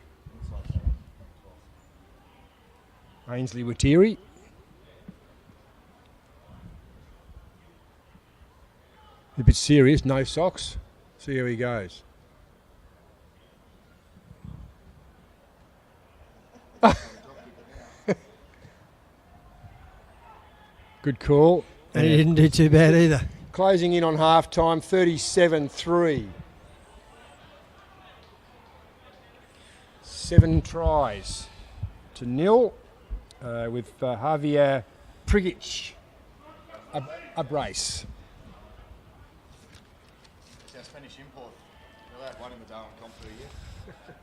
Ainsley Watiri. A bit serious, no socks. See how he goes. Good call. And he didn't do too bad either. Closing in on half time, 37-3. 7 tries to nil with Javier Prigic a brace. It's our Spanish import. We'll have one in the Darwin comp for a year.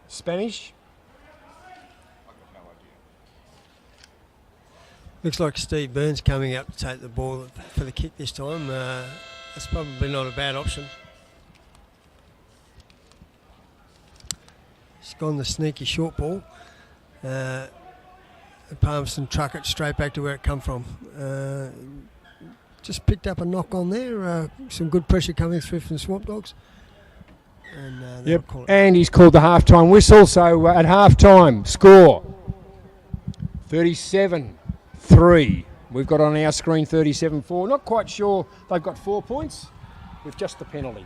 Spanish? I've got no idea. Looks like Steve Burns coming up to take the ball for the kick this time. That's probably not a bad option. He's gone the sneaky short ball. Palmerston truck it straight back to where it come from. Just picked up a knock on there. Some good pressure coming through from the Swamp Dogs. And yep. And he's called the half-time whistle. So at half-time, score 37-3. We've got on our screen 37-4. Not quite sure they've got 4 points with just the penalty.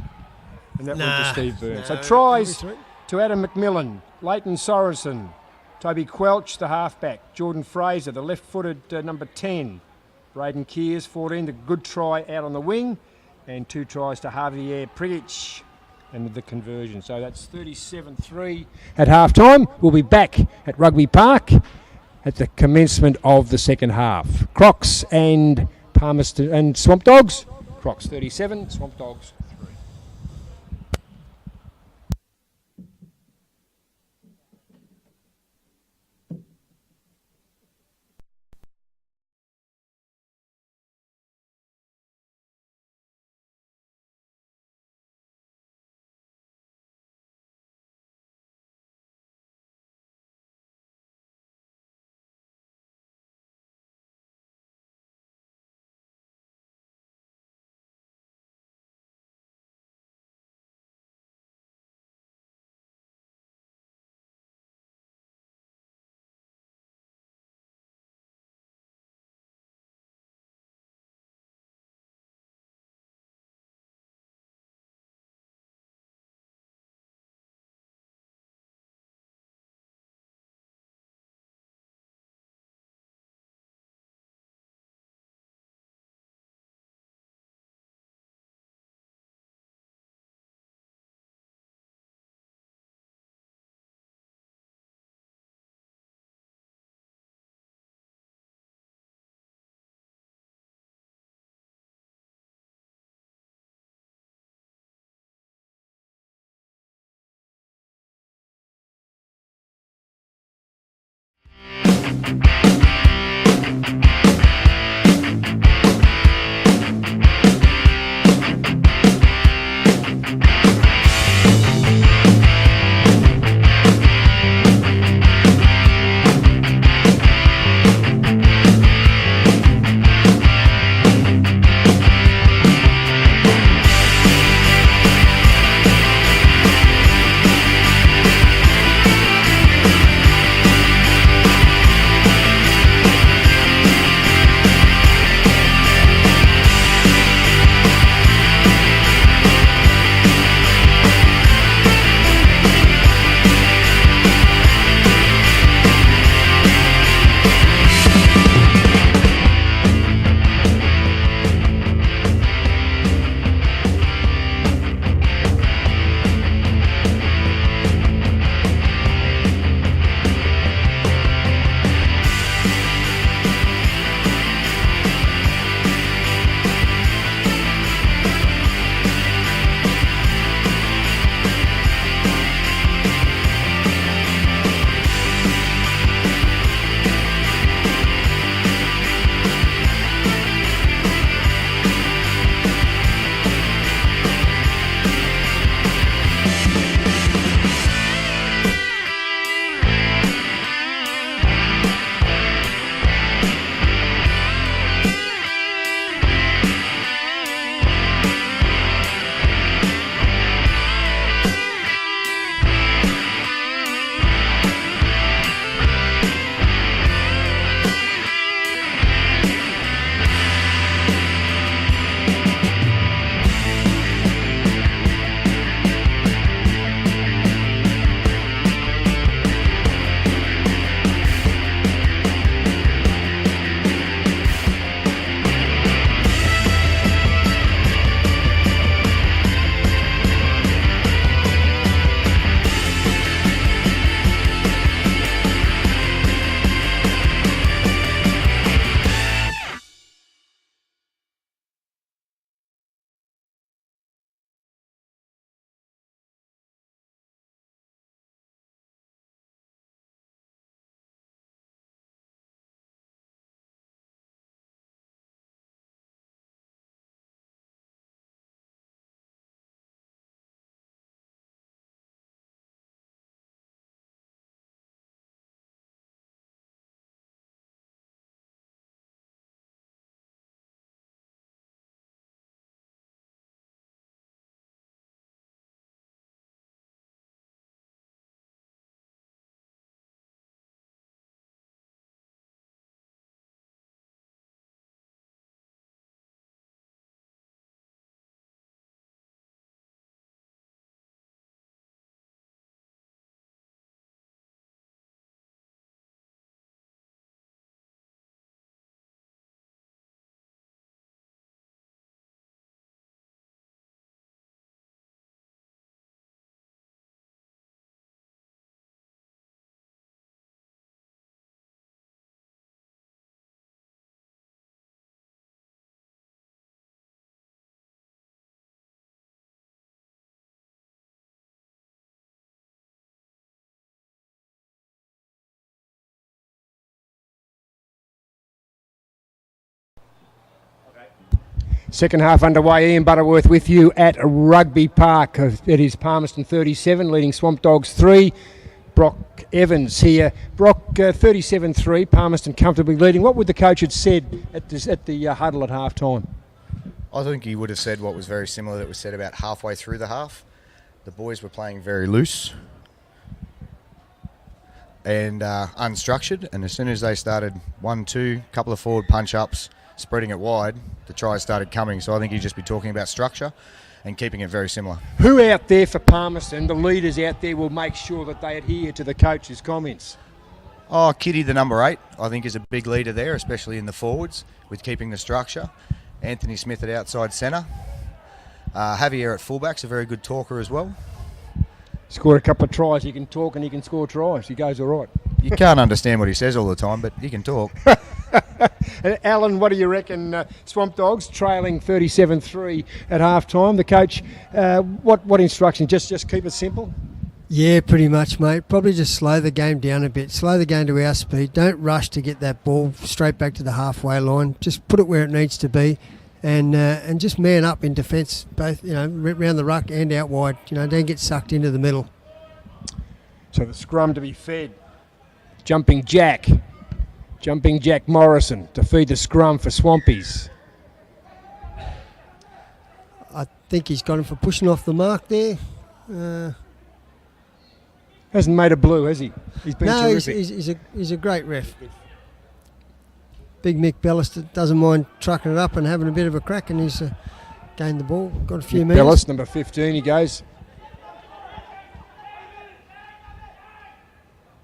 And that went to Steve Burns. So tries to Adam McMillan, Leighton Sorensen, Toby Quelch, the halfback, Jordan Fraser, the left-footed number 10, Braden Kears, 14, the good try out on the wing, and 2 tries to Javier Prigic and the conversion. So that's 37-3 at half-time. We'll be back at Rugby Park at the commencement of the second half. Crocs and Palmerston and Swamp Dogs. Crocs 37, Swamp Dogs Second half underway. Ian Butterworth with you at Rugby Park. It is Palmerston 37 leading Swampdogs 3. Brock Evans here. Brock 37-3. Palmerston comfortably leading. What would the coach have said at the huddle at half time? I think he would have said what was very similar that was said about halfway through the half. The boys were playing very loose and unstructured, and as soon as they started 1-2, couple of forward punch-ups, spreading it wide, the tries started coming. So I think he'd just be talking about structure and keeping it very similar. Who out there for Palmerston, the leaders out there, will make sure that they adhere to the coach's comments? Oh, Kitty, the number 8, I think is a big leader there, especially in the forwards, with keeping the structure. Anthony Smith at outside centre. Javier at fullback's a very good talker as well. Scored a couple of tries. He can talk and he can score tries. He goes all right. You can't understand what he says all the time, but he can talk. Alan, what do you reckon? Swamp Dogs trailing 37-3 at half time. The coach, what instruction? Just keep it simple? Yeah, pretty much, mate. Probably just slow the game down a bit. Slow the game to our speed. Don't rush to get that ball straight back to the halfway line. Just put it where it needs to be, and just man up in defence, both around the ruck and out wide. Don't get sucked into the middle. So the scrum to be fed. Jumping Jack Morrison to feed the scrum for Swampies. I think he's got him for pushing off the mark there. Hasn't made a blue, has he? He's been terrific. He's a great ref. Big Mick Bellis doesn't mind trucking it up and having a bit of a crack, and he's gained the ball. Got a few metres. Bellis, number 15, he goes.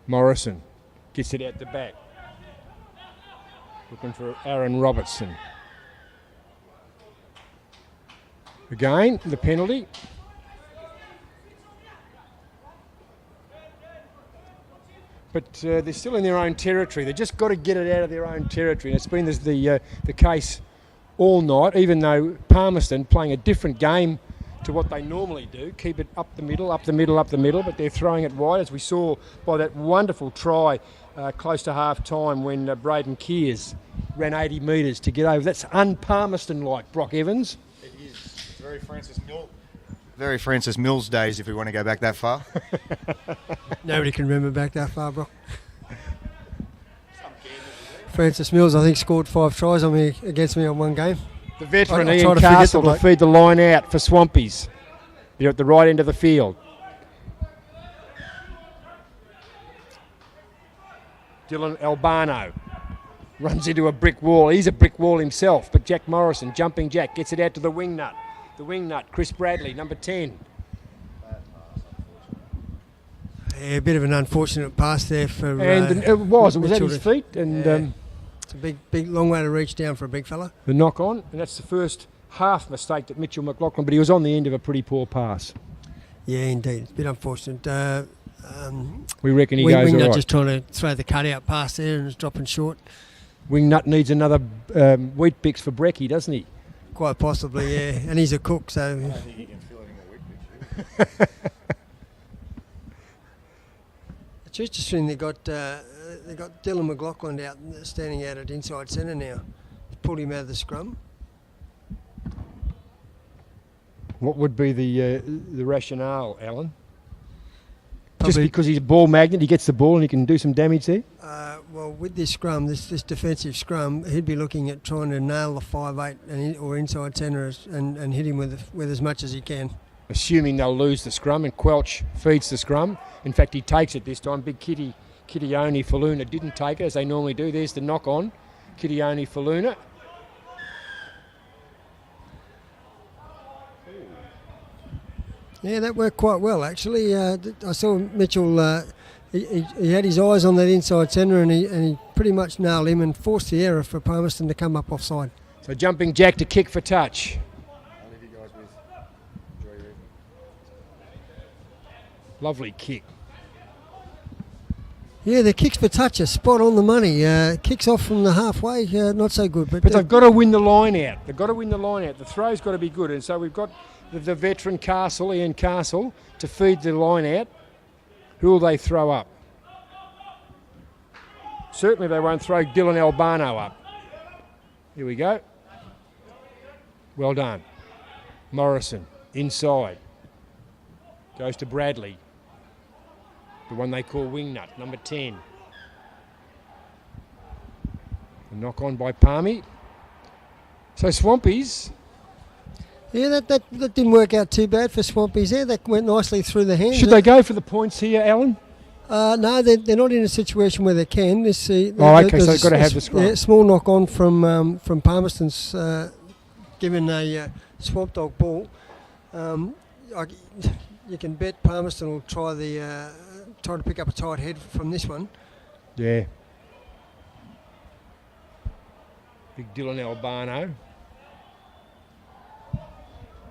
Morrison gets it out the back. Looking for Aaron Robertson. Again, the penalty. But they're still in their own territory. They've just got to get it out of their own territory. And it's been the case all night, even though Palmerston playing a different game to what they normally do. Keep it up the middle, but they're throwing it wide, as we saw by that wonderful try close to half-time when Braden Kears ran 80 metres to get over. That's un-Palmerston-like, Brock Evans. It is. It's very Francis Mills days, if we want to go back that far. Nobody can remember back that far, bro. Francis Mills, I think, scored 5 tries against me on one game. The veteran Ian Castle to feed the line out for Swampies. They're at the right end of the field. Dylan Albano runs into a brick wall. He's a brick wall himself, but Jack Morrison, jumping Jack, gets it out to the wing nut. The wing nut, Chris Bradley, number 10. Yeah, a bit of an unfortunate pass there for. And it was at his feet, and it's a big, long way to reach down for a big fella. The knock on, and that's the first half mistake that Mitchell McLaughlin, but he was on the end of a pretty poor pass. Yeah, indeed, it's a bit unfortunate. We reckon he goes all right. Wingnut just trying to throw the cutout pass there and it's dropping short. Wingnut needs another wheat bix for Brecky, doesn't he? Quite possibly, yeah. And he's a cook, so. I don't think he can fill any more wheat bix. It's interesting they got Dylan McLaughlin standing out at inside centre now. Pulled him out of the scrum. What would be the rationale, Alan? Probably just because he's a ball magnet, he gets the ball and he can do some damage there? Well, with this scrum, this defensive scrum, he'd be looking at trying to nail the 5'8" or inside centre and hit him with as much as he can. Assuming they'll lose the scrum, and Quelch feeds the scrum. In fact, he takes it this time. Big Kitione Faluna didn't take it, as they normally do. There's the knock on. Kitione Faluna. Yeah, that worked quite well, actually. I saw Mitchell, he had his eyes on that inside centre and he pretty much nailed him and forced the error for Palmerston to come up offside. So jumping Jack to kick for touch. I'll leave you guys with. Enjoy your evening. Lovely kick. Yeah, the kicks for touch are spot on the money. Kicks off from the halfway, not so good. But they've got to win the line out. The throw's got to be good. And so we've got the veteran Castle, Ian Castle, to feed the line out. Who will they throw up? Certainly they won't throw Dylan Albano up. Here we go. Well done. Morrison, inside. Goes to Bradley. The one they call Wingnut, number 10. A knock on by Palmy. So Swampies. Yeah, that didn't work out too bad for Swampies there. That went nicely through the hands. Should they go for the points here, Alan? No, they're not in a situation where they can. Okay, so they've got to have the scrum. Yeah, small knock on from Palmerston's given a Swamp Dog ball. You can bet Palmerston will try to pick up a tight head from this one. Yeah. Big Dylan Albano.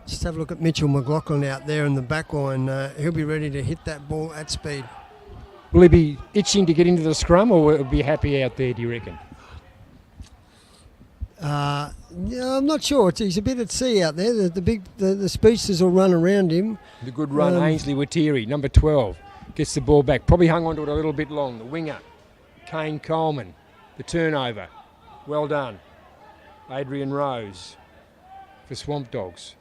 Just have a look at Mitchell McLaughlin out there in the back line. He'll be ready to hit that ball at speed. Will he be itching to get into the scrum, or will he be happy out there, do you reckon? Yeah, I'm not sure. He's a bit at sea out there. The speedsters will run around him. The good run, Ainsley Watiri, number 12, gets the ball back. Probably hung onto it a little bit long. The winger, Kane Coleman, the turnover. Well done. Adrian Rose for Swamp Dogs.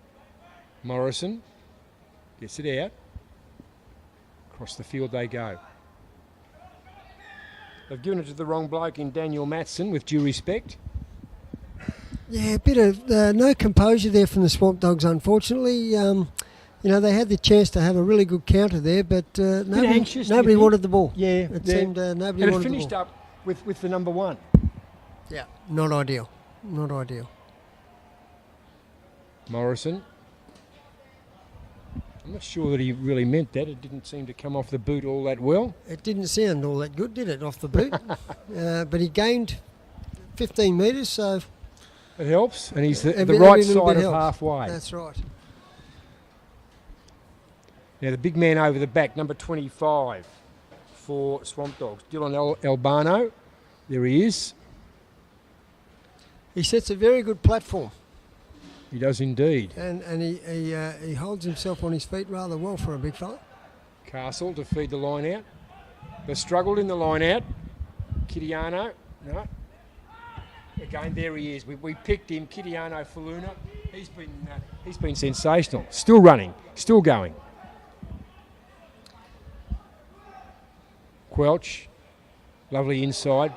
Morrison gets it out. Across the field they go. They've given it to the wrong bloke in Daniel Matson, with due respect. Yeah, a bit of no composure there from the Swamp Dogs, unfortunately. They had the chance to have a really good counter there, but nobody wanted the ball. Yeah, it seemed nobody wanted the ball. And it finished up with the number 1. Yeah, not ideal. Not ideal. Morrison. I'm not sure that he really meant that. It didn't seem to come off the boot all that well. It didn't sound all that good, did it, off the boot? But he gained 15 metres, so... It helps, and he's the right side of halfway. That's right. Now the big man over the back, number 25 for Swamp Dogs, Dylan Albano. There he is. He sets a very good platform. He does indeed. And he holds himself on his feet rather well for a big fella. Castle to feed the line out. They struggled in the line out. Kitiano, no. Again, there he is. We picked him, Kitiano Faluna. He's been sensational. Still running, still going. Quelch, lovely inside.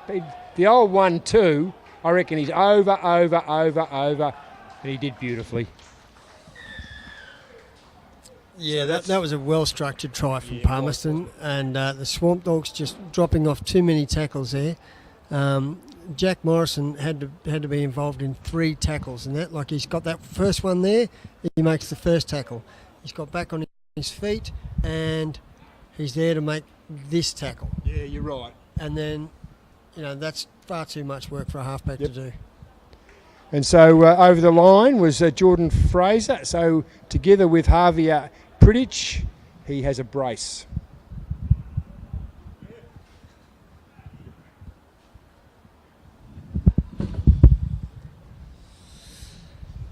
The old 1-2, I reckon he's over, and he did beautifully. Yeah, that was a well-structured try from Palmerston, and the Swamp Dogs just dropping off too many tackles there. Jack Morrison had to be involved in 3 tackles, and that, like, he's got that first one there, he makes the first tackle. He's got back on his feet, and he's there to make this tackle. Yeah, you're right. And then, that's far too much work for a halfback to do. And so over the line was Jordan Fraser. So together with Javier Pritich, he has a brace.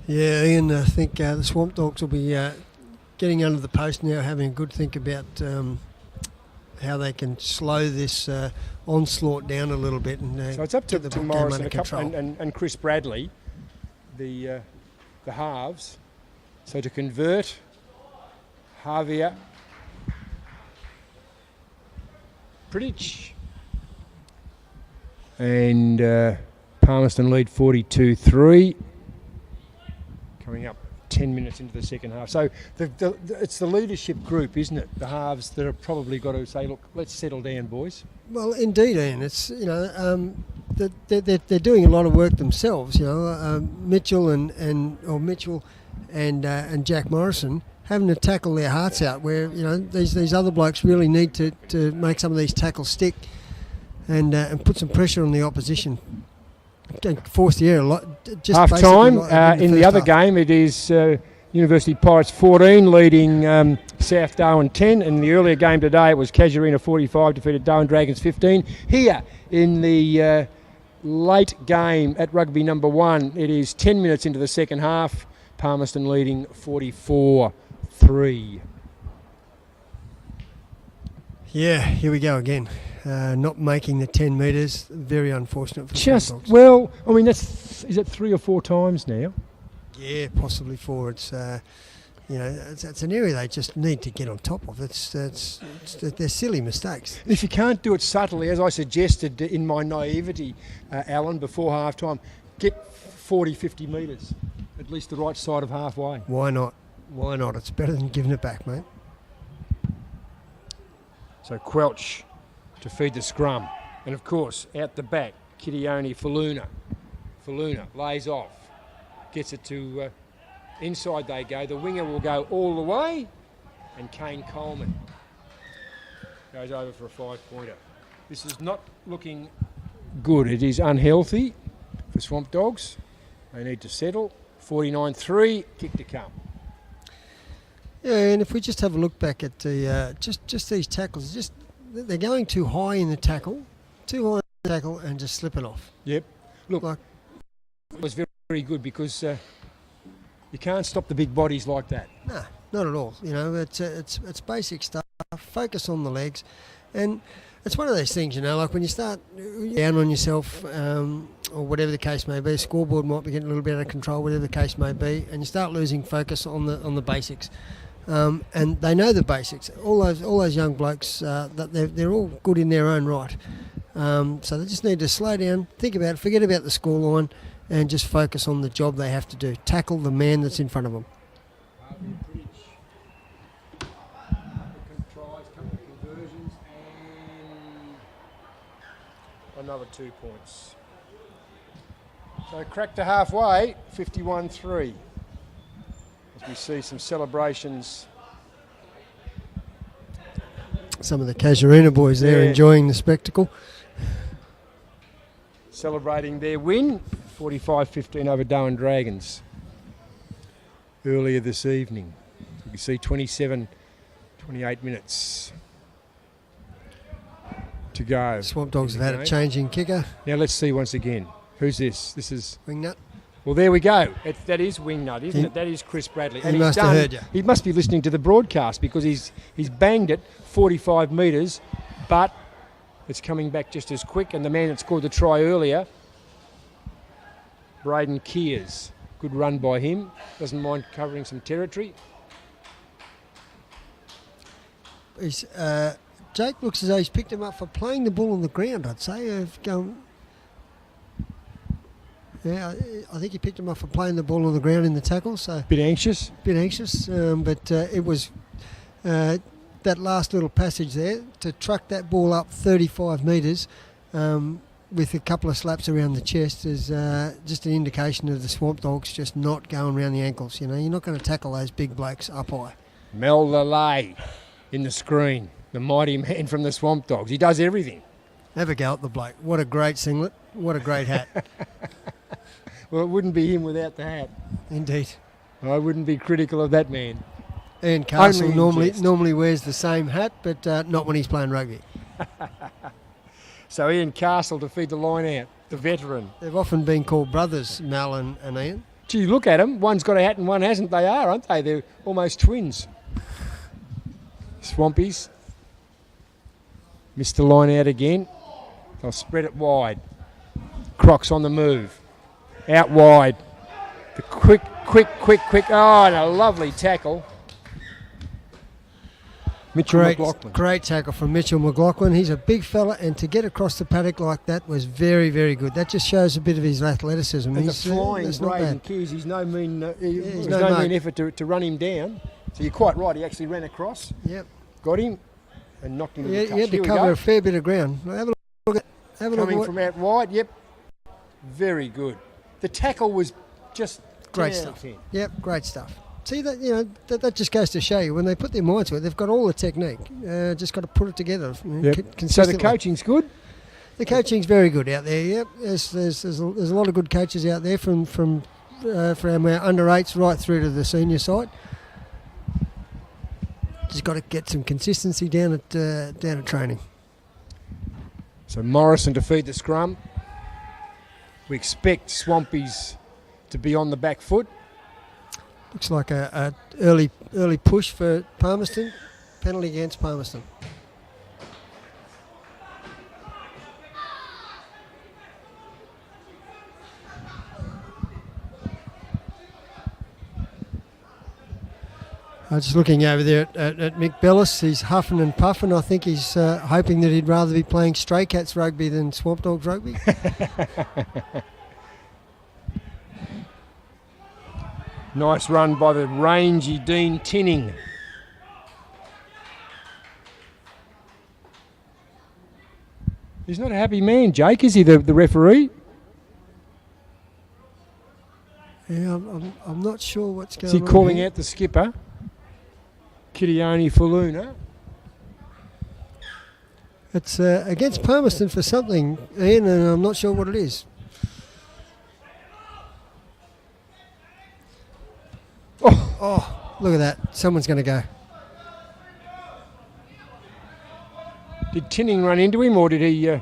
Yeah, Ian, I think the Swamp Dogs will be getting under the post now, having a good think about how they can slow this onslaught down a little bit. And so it's up to the Morrison and Chris Bradley, the halves. So to convert, Javier Pritich. And Palmerston lead 42-3. Coming up 10 minutes into the second half. So it's the leadership group, isn't it? The halves that have probably got to say, look, let's settle down, boys. Well, indeed, Ian. It's, they're doing a lot of work themselves. Mitchell and Jack Morrison having to tackle their hearts out. Where these other blokes really need to make some of these tackles stick and put some pressure on the opposition. Force the air a lot. Half time in the other game, it is University Pirates 14 leading South Darwin 10. In the earlier game today, it was Casuarina 45 defeated Darwin Dragons 15. Here in the late game at rugby number 1, it is 10 minutes into the second half. Palmerston leading 44-3. Yeah, here we go again. Not making the 10 metres, very unfortunate for is it 3 or 4 times now? Yeah, possibly forwards. It's an area they just need to get on top of. They're silly mistakes. If you can't do it subtly, as I suggested in my naivety, Alan, before half-time, get 40, 50 metres, at least the right side of halfway. Why not? Why not? It's better than giving it back, mate. So Quelch to feed the scrum. And of course, out the back, Kitione Faluna. Faluna lays off, gets it to inside they go. The winger will go all the way, and Kane Coleman goes over for a 5-pointer. This is not looking good. It is unhealthy for Swampdogs. They need to settle. 49-3, kick to come. Yeah, and if we just have a look back at the just these tackles, they're going too high in the tackle, and just slipping off. Yep. Look, Like, it was very, very good because you can't stop the big bodies like that. nah, not at all. You know, it's basic stuff. Focus on the legs, and it's one of those things. You know, like when you start down on yourself, or whatever the case may be, scoreboard might be getting a little bit out of control, whatever the case may be, and you start losing focus on the basics. And they know the basics. All those young blokes, that they're all good in their own right. So they just need to slow down, think about it, forget about the scoreline, and just focus on the job they have to do. Tackle the man that's in front of them. Another 2 points. So crack to halfway, 51-3. As we see some celebrations. Some of the Casuarina boys there enjoying the spectacle. Celebrating their win, 45-15 over Darwin Dragons earlier this evening. You can see 28 minutes to go. Swampdogs have had a changing kicker. Now let's see once again. Who's this? This is... Wingnut. Well, there we go. That is Wingnut, isn't it? That is Chris Bradley. He must have heard you. He must be listening to the broadcast because he's banged it 45 metres, but it's coming back just as quick. And the man that scored the try earlier, Braden Kears. Good run by him. Doesn't mind covering some territory. Jake looks as though he's picked him up for playing the ball on the ground, I'd say. I think he picked him up for playing the ball on the ground in the tackle. So Bit anxious, but it was that last little passage there to truck that ball up 35 metres with a couple of slaps around the chest is just an indication of the Swampdogs just not going around the ankles. You know, you're not going to tackle those big blokes up high. Mel Lalay in the screen, the mighty man from the Swampdogs. He does everything. Have a go at the bloke. What a great singlet. What a great hat. Well, it wouldn't be him without the hat. Indeed. I wouldn't be critical of that man. Ian Castle Only normally wears the same hat, but not when he's playing rugby. So Ian Castle to feed the line out, the veteran. They've often been called brothers, Mal and Ian. Gee, look at them. One's got a hat and one hasn't. They are, aren't they? They're almost twins. Swampies. Missed the line out again. They'll spread it wide. Crocs on the move. Out wide. The quick. Oh, and a lovely tackle. Mitchell McLaughlin. Great tackle from Mitchell McLaughlin. He's a big fella, and to get across the paddock like that was very, very good. That just shows a bit of his athleticism. And the flying Braden Keys, he's no mean effort to run him down. So you're quite right, he actually ran across. Yep. Got him and knocked him to the touch. He had to cover a fair bit of ground. Have a look at Coming from out wide, yep. Very good. The tackle was just great stuff. Yep, great stuff. See that that just goes to show you when they put their minds to it, they've got all the technique. Just got to put it together. Consistently. So the coaching's good. The coaching's very good out there. Yep, there's a lot of good coaches out there from our under eights right through to the senior side. Just got to get some consistency down at training. So Morrison to feed the scrum. We expect Swampies to be on the back foot. Looks like a early push for Palmerston. Penalty against Palmerston. Just looking over there at Mick Bellis, he's huffing and puffing. I think he's hoping that he'd rather be playing Stray Cats rugby than Swampdogs rugby. Nice run by the rangy Dean Tinning. He's not a happy man, Jake, is he, the referee? Yeah, I'm not sure what's going on. Is he calling here. out the skipper, Kitione Faluna? It's against Palmerston for something, Ian, and I'm not sure what it is. Oh, look at that. Someone's going to go. Did Tinning run into him, or did he...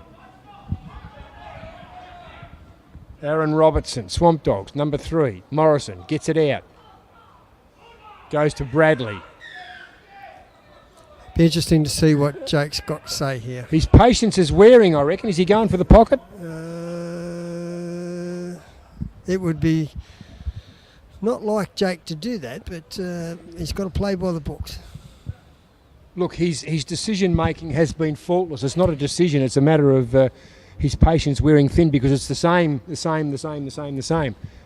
Aaron Robertson, Swampdogs, number 3. Morrison gets it out. Goes to Bradley. Be interesting to see what Jake's got to say here. His patience is wearing, I reckon. Is he going for the pocket? It would be not like Jake to do that, but he's got to play by the books. Look, his decision making has been faultless. It's not a decision. It's a matter of his patience wearing thin, because it's the same.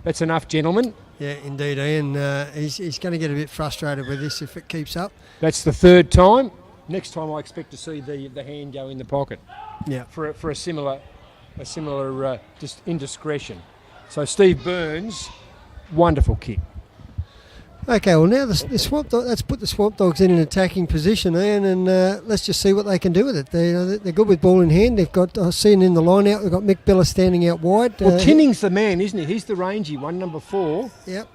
That's enough, gentlemen. Yeah, indeed, Ian. He's going to get a bit frustrated with this if it keeps up. That's the 3rd time. Next time, I expect to see the hand go in the pocket. Yeah. For a similar just indiscretion. So Steve Burns, wonderful kick. Okay, well now let's put the Swampdogs in an attacking position, Ian, and let's just see what they can do with it. They're good with ball in hand. They've got, I've seen in the line out, they've got Mick Bella standing out wide. Well, Tinning's the man, isn't he? He's the rangy one, number 4. Yep.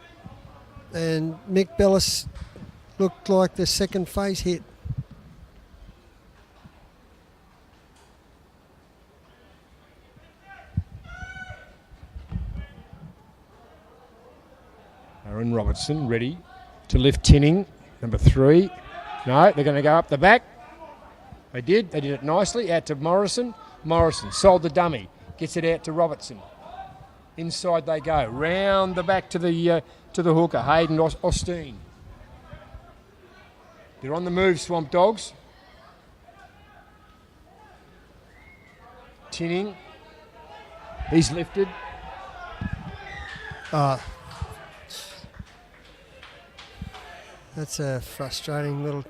And Mick Bellis looked like the second phase hit. Aaron Robertson ready to lift Tinning, number 3. No, they're going to go up the back. They did it nicely. Out to Morrison. Morrison sold the dummy, gets it out to Robertson. Inside they go, round the back to the hooker, Hayden Osteen. They're on the move, Swampdogs. Tinning, he's lifted. That's a frustrating little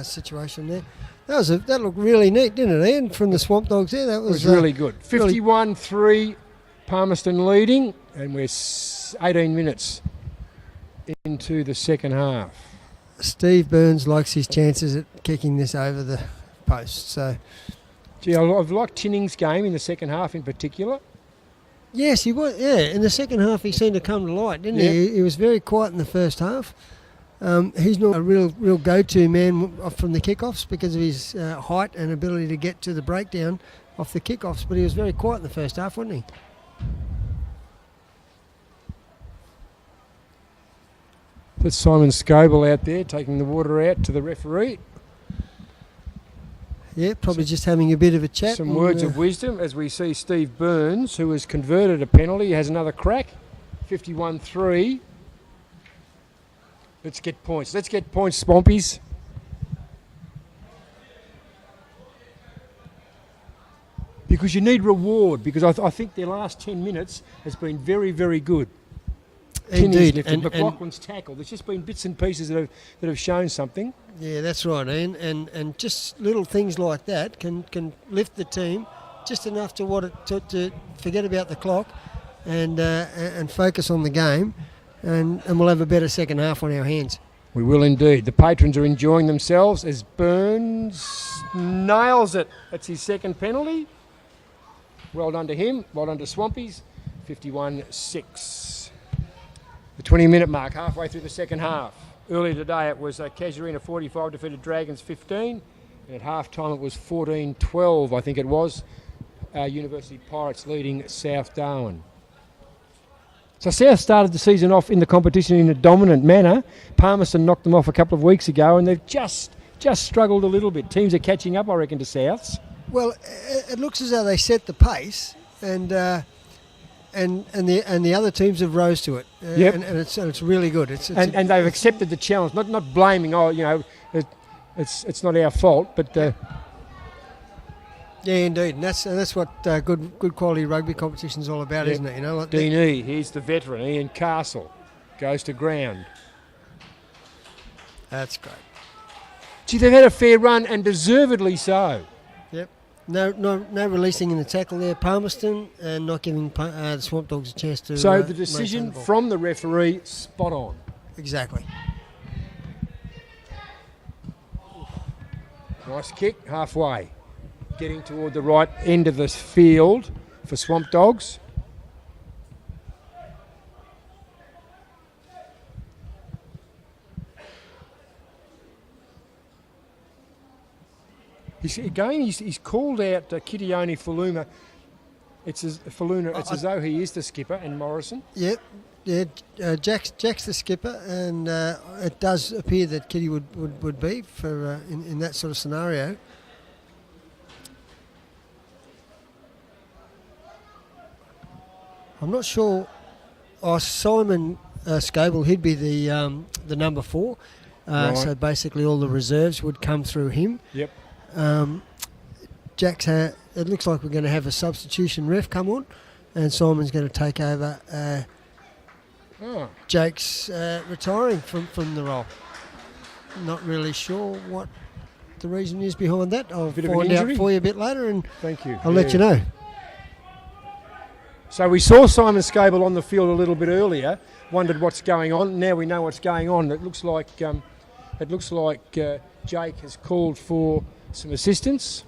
situation there. That looked really neat, didn't it, Ian, from the Swampdogs there? That was really good. 51-3, Palmerston leading, and we're 18 minutes into the second half. Steve Burns likes his chances at kicking this over the post. So, gee, I've liked Tinning's game in the second half in particular. Yes, he was. Yeah, in the second half he seemed to come to light, didn't he? He was very quiet in the first half. He's not a real go-to man from the kickoffs because of his height and ability to get to the breakdown off the kickoffs, but he was very quiet in the first half, wasn't he? That's Simon Scoble out there taking the water out to the referee. Yeah, probably just having a bit of a chat. Some words of wisdom as we see Steve Burns, who has converted a penalty, has another crack. 51-3. Let's get points. Let's get points, Swampies. Because you need reward, because I think their last 10 minutes has been very, very good. Indeed. And McLaughlin's tackle. There's just been bits and pieces that have shown something. Yeah, that's right, Ian. And just little things like that can lift the team just enough to forget about the clock and focus on the game. And we'll have a better second half on our hands. We will indeed. The patrons are enjoying themselves as Burns nails it. That's his second penalty. Well done to him. Well done to Swampies. 51-6. The 20-minute mark, halfway through the second half. Earlier today it was Casuarina 45 defeated Dragons 15. And at half-time it was 14-12, I think it was. University Pirates leading South Darwin. So South started the season off in the competition in a dominant manner. Palmerston knocked them off a couple of weeks ago, and they've just struggled a little bit. Teams are catching up, I reckon, to Souths. Well, it looks as though they set the pace, and and the other teams have rose to it. Yep. And it's really good. And they've accepted the challenge, not blaming. It's not our fault, but. Yeah, indeed, and that's what good quality rugby competition's all about, isn't it? Like Dean E, here's the veteran, Ian Castle, goes to ground. That's great. Gee, they've had a fair run, and deservedly so. Yep. No releasing in the tackle there, Palmerston, and not giving the Swampdogs a chance to. So the decision from the referee, spot on. Exactly. Nice kick, halfway. Getting toward the right end of the field for Swampdogs. He's called out Kitione Faluma. It's as though he is the skipper, and Morrison. Yep. Yeah, Jack's the skipper, and it does appear that Kitty would be for in that sort of scenario. I'm not sure. Simon Scoble, he'd be the number 4. Right. So basically all the reserves would come through him. Yep. Jack's it looks like we're going to have a substitution ref come on, and Simon's going to take over. Jake's retiring from the role. Not really sure what the reason is behind that. I'll find out for you a bit later, and thank you. I'll let you know. So we saw Simon Scoble on the field a little bit earlier, wondered what's going on. Now we know what's going on. It looks like Jake has called for some assistance.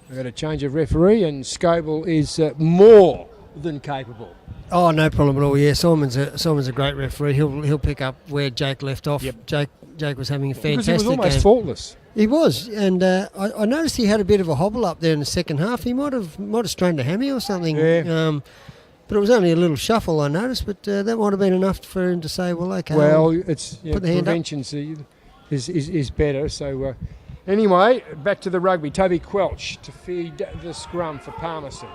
We've got a change of referee, and Scoble is more than capable. Oh, no problem at all. Yeah, Simon's a great referee. He'll pick up where Jake left off. Yep. Jake was having a fantastic game. Because he was almost game. Faultless. He was, and I noticed he had a bit of a hobble up there in the second half. He might have strained a hammy or something. Yeah. But it was only a little shuffle, I noticed. But that might have been enough for him to say, "Well, okay." Well, it's put the hand up. prevention is better. So anyway, back to the rugby. Toby Quelch to feed the scrum for Palmerston.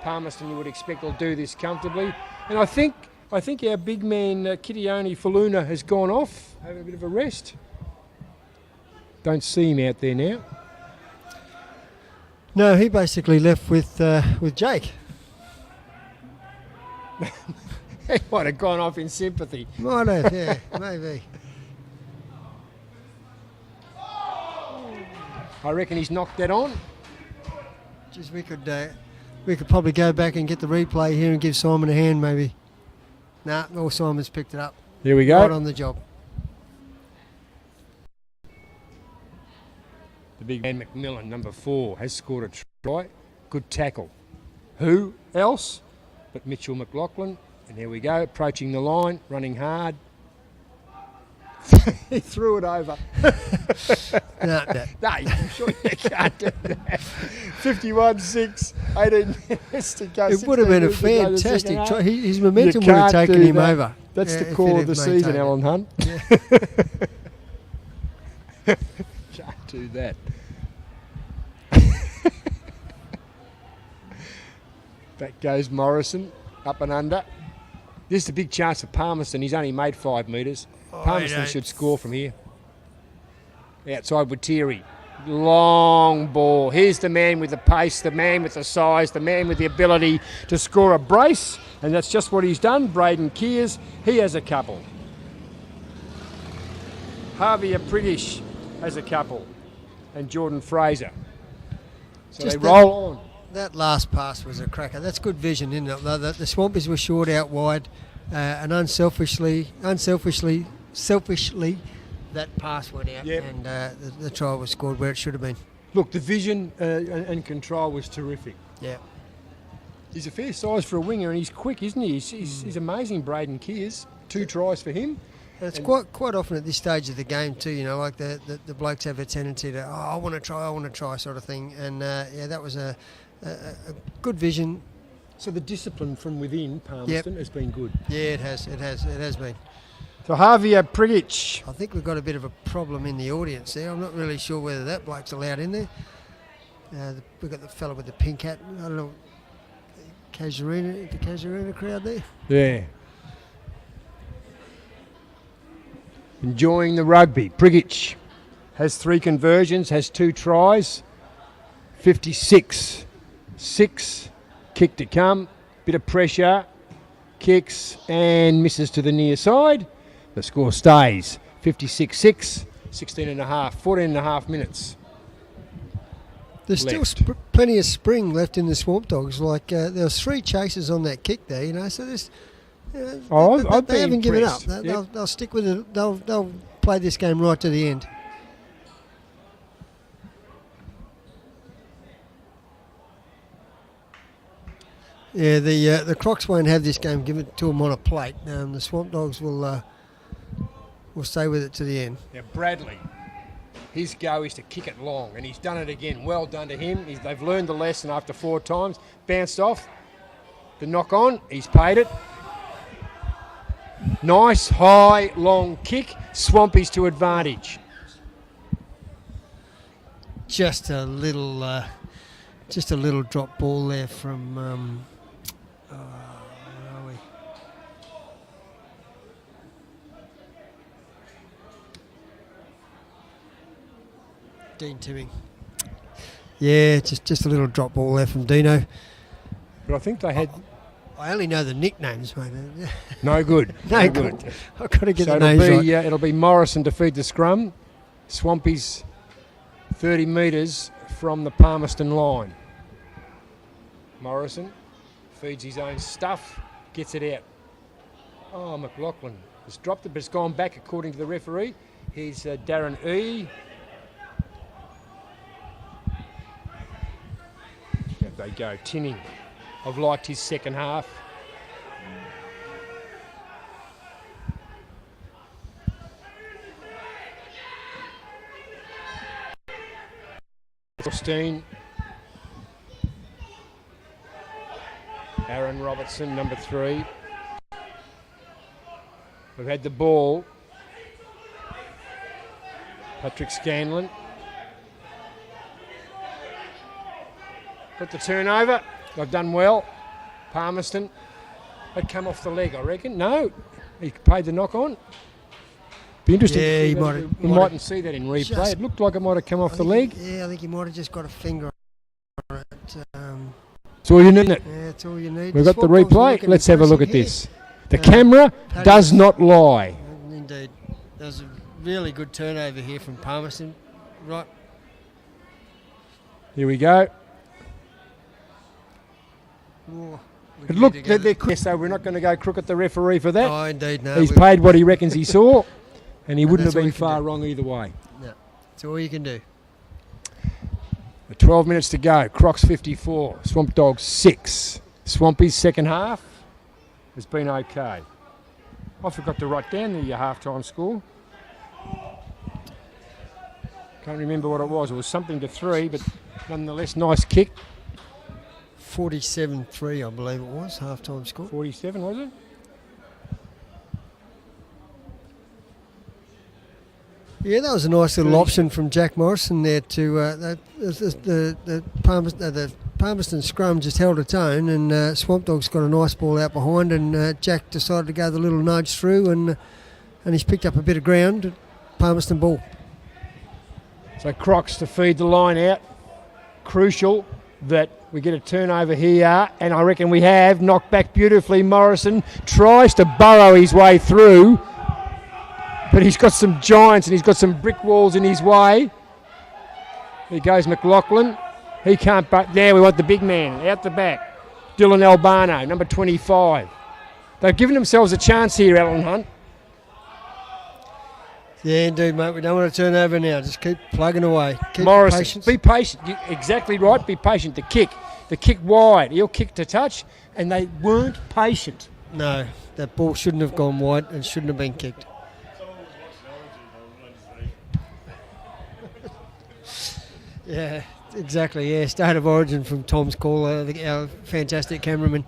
Palmerston, you would expect, will do this comfortably, and I think our big man Kitione Faluna has gone off, having a bit of a rest. Don't see him out there now. No, he basically left with Jake. He might have gone off in sympathy. Might have, yeah, maybe. I reckon he's knocked that on. Just we could probably go back and get the replay here and give Simon a hand, maybe. Nah, all Simon's picked it up. Here we go. Right on the job. The big man McMillan, number 4, has scored a try. Good tackle. Who else but Mitchell McLaughlin? And here we go, approaching the line, running hard. He threw it over. No, I'm sure you can't do that. 51-6, 18 minutes to go. It would have been a fantastic try. His momentum would have taken him over. That's the call of the season, Alan Hunt. Yeah. Can't do that. Back goes Morrison, up and under. This is a big chance for Palmerston. He's only made 5 metres. Palmerston should score from here. Outside with Thierry. Long ball. Here's the man with the pace, the man with the size, the man with the ability to score a brace. And that's just what he's done. Braden Kears, he has a couple. Javier Pritish has a couple. And Jordan Fraser. So Just they roll on. That last pass was a cracker. That's good vision, isn't it? The Swampies were short out wide, and unselfishly, that pass went out, Yep. and the try was scored where it should have been. Look, the vision and control was terrific. Yeah. He's a fair size for a winger, and he's quick, isn't he? He's amazing, Braden Kears. 2 tries for him. And it's quite often at this stage of the game too, you know, like the blokes have a tendency to, I want to try sort of thing. And yeah, that was a good vision. So the discipline from within Palmerston has been good. Yeah, it has been. So Javier Pritish. I think we've got a bit of a problem in the audience there. I'm not really sure whether that bloke's allowed in there. We've got the fellow with the pink hat. I don't know. Casuarina crowd there. Yeah. Enjoying the rugby. Prigic has 3 conversions, has 2 tries. 56. 6. Kick to come. Bit of pressure. Kicks and misses to the near side. The score stays 56-6. 16 and a half. 14 and a half minutes. There's left. still plenty of spring left in the Swampdogs. Like there was 3 chases on that kick there, you know. So there's, they haven't given up. They'll stick with it. They'll play this game right to the end. Yeah, the Crocs won't have this game given to them on a plate. The Swampdogs will stay with it to the end. Now Bradley, his go is to kick it long, and he's done it again. Well done to him. They've learned the lesson after 4 times. Bounced off. The knock on, he's paid it. Nice, high, long kick. Swampies to advantage. Just a little drop ball there from. Where are we? Dean Timming. Yeah, just a little drop ball there from Dino. But I think they had. I only know the nicknames, mate. No good. No good. I've got to get So the names right. it'll be Morrison to feed the scrum. Swampies 30 metres from the Palmerston line. Morrison feeds his own stuff, gets it out. Oh, McLaughlin has dropped it, but it's gone back according to the referee. Here's Darren E. There they go, Tinning. I've liked his second half. Steen. Aaron Robertson, number 3. We've had the ball. Patrick Scanlon. Got the turnover. They've done well. Palmerston. They'd come off the leg, I reckon. No, he paid the knock on. Be interesting. Yeah, we mightn't see that in replay. It looked like it might have come off the leg. I think he might have just got a finger on it. That's all you need, isn't it? Yeah, that's all you need. We've got the replay. Let's have a look at this. The camera does not lie. Indeed. There was a really good turnover here from Palmerston. Right. Here we go. Oh, It looked they're quick, so we're not going to go crook at the referee for that. Oh, indeed, no. He's paid what he reckons he saw, and he wouldn't that's have all been you can far do. wrong either way. No, that's all you can do. 12 minutes to go. Crocs 54, Swampdogs 6. Swampies second half has been okay. I forgot to write down the half-time score. Can't remember what it was. It was something to 3, but nonetheless, nice kick. 47-3, I believe it was, half-time score. 47, was it? Yeah, that was a nice little option from Jack Morrison there to the Palmerston scrum just held its own, and Swampdogs got a nice ball out behind, and Jack decided to go the little nudge through, and he's picked up a bit of ground. Palmerston ball. So Crocs to feed the line out. Crucial that we get a turnover here, and I reckon we have. Knocked back beautifully. Morrison tries to burrow his way through, but he's got some giants and he's got some brick walls in his way. Here goes McLaughlin. He can't but there we want the big man out the back. Dylan Albano, number 25. They've given themselves a chance here, Alan Hunt. Yeah, indeed, mate. We don't want to turn over now. Just keep plugging away. Keep Morrison, patience. be patient. Exactly right. Be patient. The kick wide. He'll kick to touch, and they weren't patient. No, that ball shouldn't have gone wide and shouldn't have been kicked. Yeah, exactly. Yeah, State of Origin from Tom's call, our fantastic cameraman.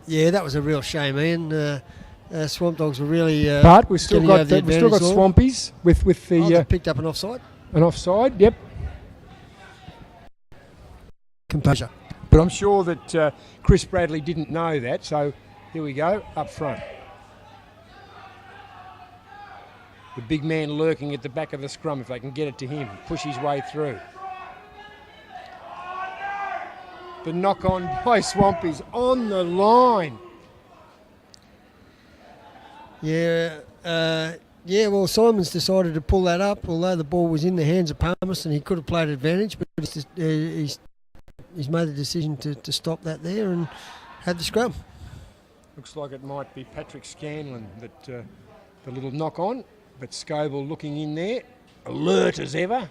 Yeah, that was a real shame, Ian. Swampdogs were really. But we've still got advantage Swampies with the they picked up an offside. an offside. Yep. composure. But I'm sure that Chris Bradley didn't know that, so here we go, up front. The big man lurking at the back of the scrum if they can get it to him, push his way through. The knock on by Swampy's on the line. Yeah, well, Simon's decided to pull that up. Although the ball was in the hands of Palmerston, he could have played advantage, but he's made the decision to stop that there and have the scrum. Looks like it might be Patrick Scanlon that the little knock on, but Scoble looking in there, alert as ever.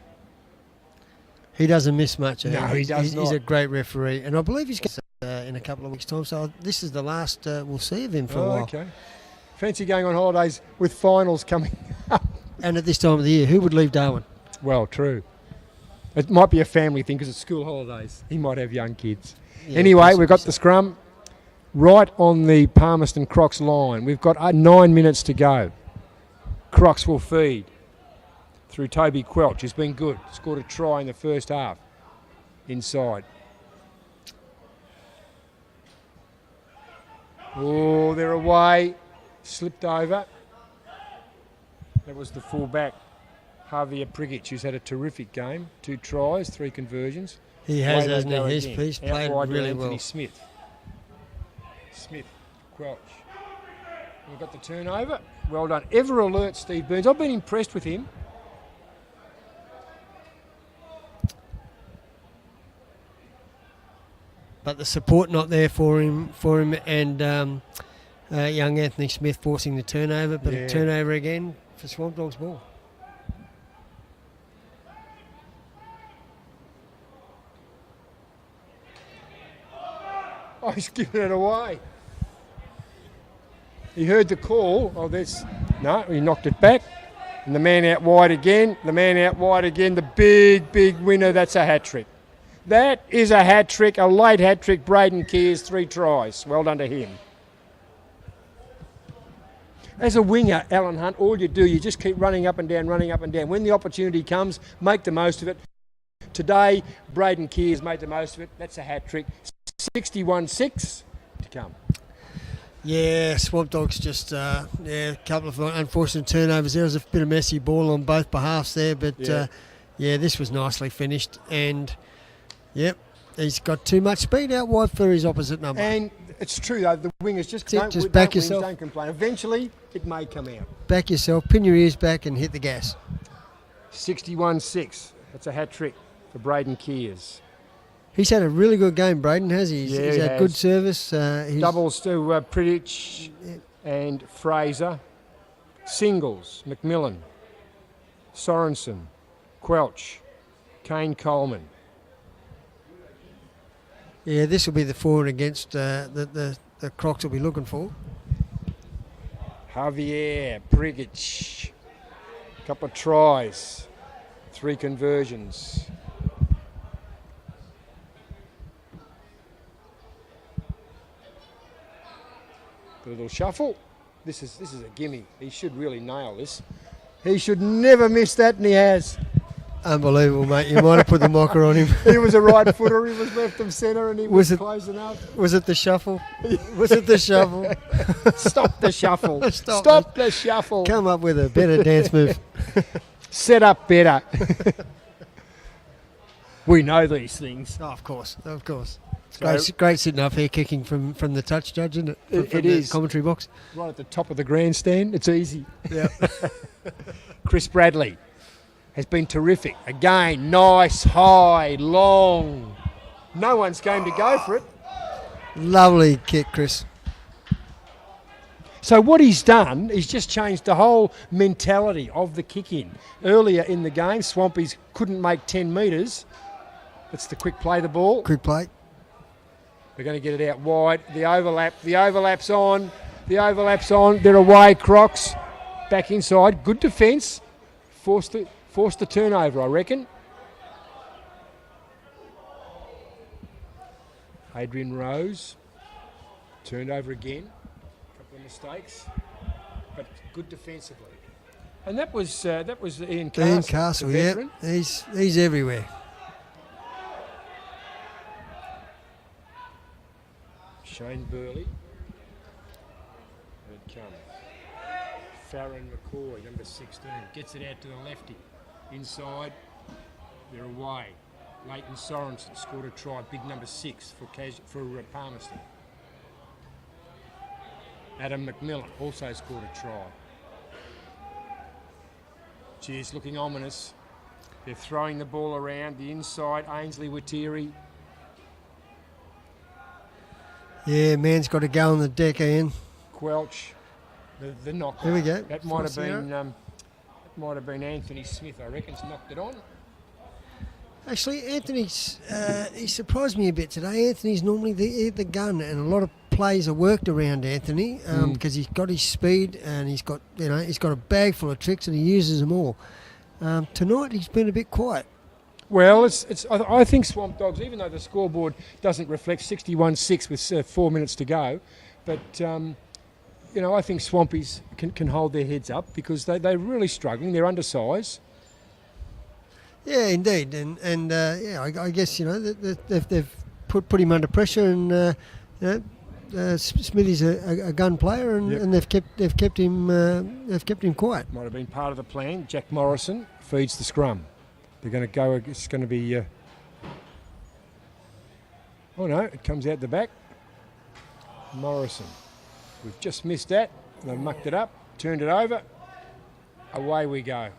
He doesn't miss much. No, he does not. He's a great referee, and I believe he's going in a couple of weeks' time. So this is the last we'll see of him for a while. Okay. Fancy going on holidays with finals coming up. And at this time of the year, who would leave Darwin? Well, true. It might be a family thing because it's school holidays. He might have young kids. Yeah, anyway, we've got the scrum right on the Palmerston Crocs line. We've got 9 minutes to go. Crocs will feed through Toby Quelch, who's been good. Scored a try in the first half. Inside. Oh, they're away. Slipped over. That was the full-back, Javier Prigic, who's had a terrific game. 2 tries, 3 conversions. He has, Away hasn't they he? go He's again. played Out wide to really Anthony well. Smith, Quelch. We've got the turnover. Well done. Ever alert, Steve Burns. I've been impressed with him. But the support not there for him, and young Anthony Smith forcing the turnover, but a turnover again for Swampdogs ball. Oh, he's giving it away. He heard the call. Oh, no, he knocked it back. And the man out wide again. The big winner. That's a hat-trick. That is a hat-trick, a late hat-trick. Braden Kears, 3 tries. Well done to him. As a winger, Alan Hunt, all you do, you just keep running up and down. When the opportunity comes, make the most of it. Today, Braden Kears made the most of it. That's a hat-trick. 61-6 to come. Yeah, Swampdogs just, a couple of unfortunate turnovers. There was a bit of messy ball on both behalves there, but this was nicely finished. And, he's got too much speed out wide for his opposite number. And it's true, though, the wingers just back yourself. Don't complain. Eventually, it may come out. Back yourself, pin your ears back and hit the gas. 61-6. That's a hat-trick for Braden Kears. He's had a really good game, Braden, has he? Yeah, he's he had has. good service. Doubles to Pridic and Fraser. Singles, McMillan, Sorensen, Quelch, Kane Coleman. Yeah, this will be the for and against the Crocs will be looking for. Javier Prigic. Couple of tries. 3 conversions. A little shuffle. This is a gimme. He should really nail this. He should never miss that, and he has. Unbelievable, mate. You might have put the mocker on him. He was a right footer. He was left of centre, and he was closing up. Was it the shuffle? Was it the shuffle? Stop the shuffle. Stop the shuffle. Come up with a better dance move. Set up better. We know these things. Oh, of course. So, Great sitting up here kicking from the touch judge, isn't it? From it the is. Commentary box. Right at the top of the grandstand. It's easy. Yeah. Chris Bradley has been terrific. Again, nice, high, long. No one's going to go for it. Lovely kick, Chris. So what he's done, he's just changed the whole mentality of the kick-in. Earlier in the game, Swampies couldn't make 10 metres. It's the quick play the ball. Quick play. They're going to get it out wide. The overlap's on. They're away, Crocs. Back inside. Good defence. Forced the turnover, I reckon. Adrian Rose. Turned over again. A couple of mistakes. But good defensively. And that was Ian Castle. Ian Castle, the veteran. He's everywhere. Shane Burley. Here it comes. Farron McCoy, number 16, gets it out to the lefty. Inside, they're away. Leighton Sorensen scored a try, big number 6 for Palmerston. Adam McMillan also scored a try. Cheers, looking ominous. They're throwing the ball around the inside. Ainsley Watiri. Yeah, man's got to go on the deck, Ian. Quelch. The knock. There we go. That might have been Anthony Smith, I reckon, knocked it on. Actually, Anthony's he surprised me a bit today. Anthony's normally the gun, and a lot of plays are worked around Anthony because he's got his speed and he's got a bag full of tricks and he uses them all. Tonight he's been a bit quiet. Well, I think Swampdogs, even though the scoreboard doesn't reflect 61-6 with 4 minutes to go, but I think Swampies can hold their heads up because they're really struggling. They're undersized. Yeah, indeed, and I guess they've put him under pressure, and Smithy's a gun player, and they've kept him quiet. Might have been part of the plan. Jack Morrison feeds the scrum. They're going to go. It's going to be. Oh no! It comes out the back. Morrison. We've just missed that. They mucked it up, turned it over. Away we go.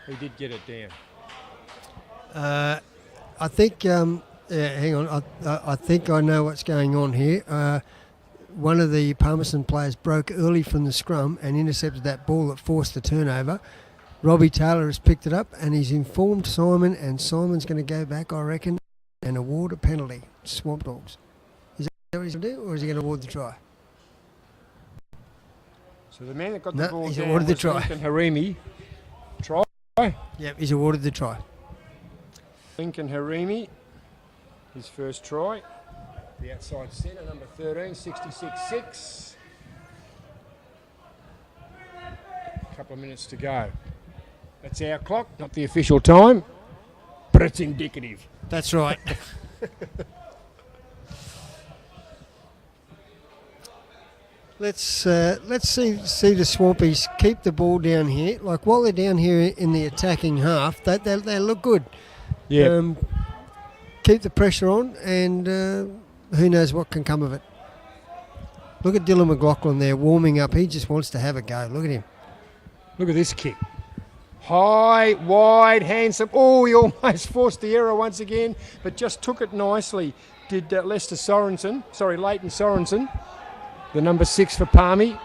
He did get it down. I think. Hang on. I think I know what's going on here. One of the Palmerston players broke early from the scrum and intercepted that ball that forced the turnover. Robbie Taylor has picked it up and he's informed Simon, and Simon's going to go back, I reckon, and award a penalty. Swampdogs. Is that what he's going to do, or is he going to award the try? So the man that got the ball he's down awarded the was try. Lincoln Harimi. Try. Yep, he's awarded the try. Lincoln Harimi, his first try. The outside centre, number 13, 66-6. A couple of minutes to go. That's our clock, not the official time, but it's indicative. That's right. Let's see the Swampies keep the ball down here. Like while they're down here in the attacking half, they look good. Yeah. Keep the pressure on, and who knows what can come of it. Look at Dylan McLaughlin there warming up. He just wants to have a go. Look at him. Look at this kick. High, wide, handsome. Oh, he almost forced the error once again, but just took it nicely. Did Leighton Sorensen, the number 6 for Palmy.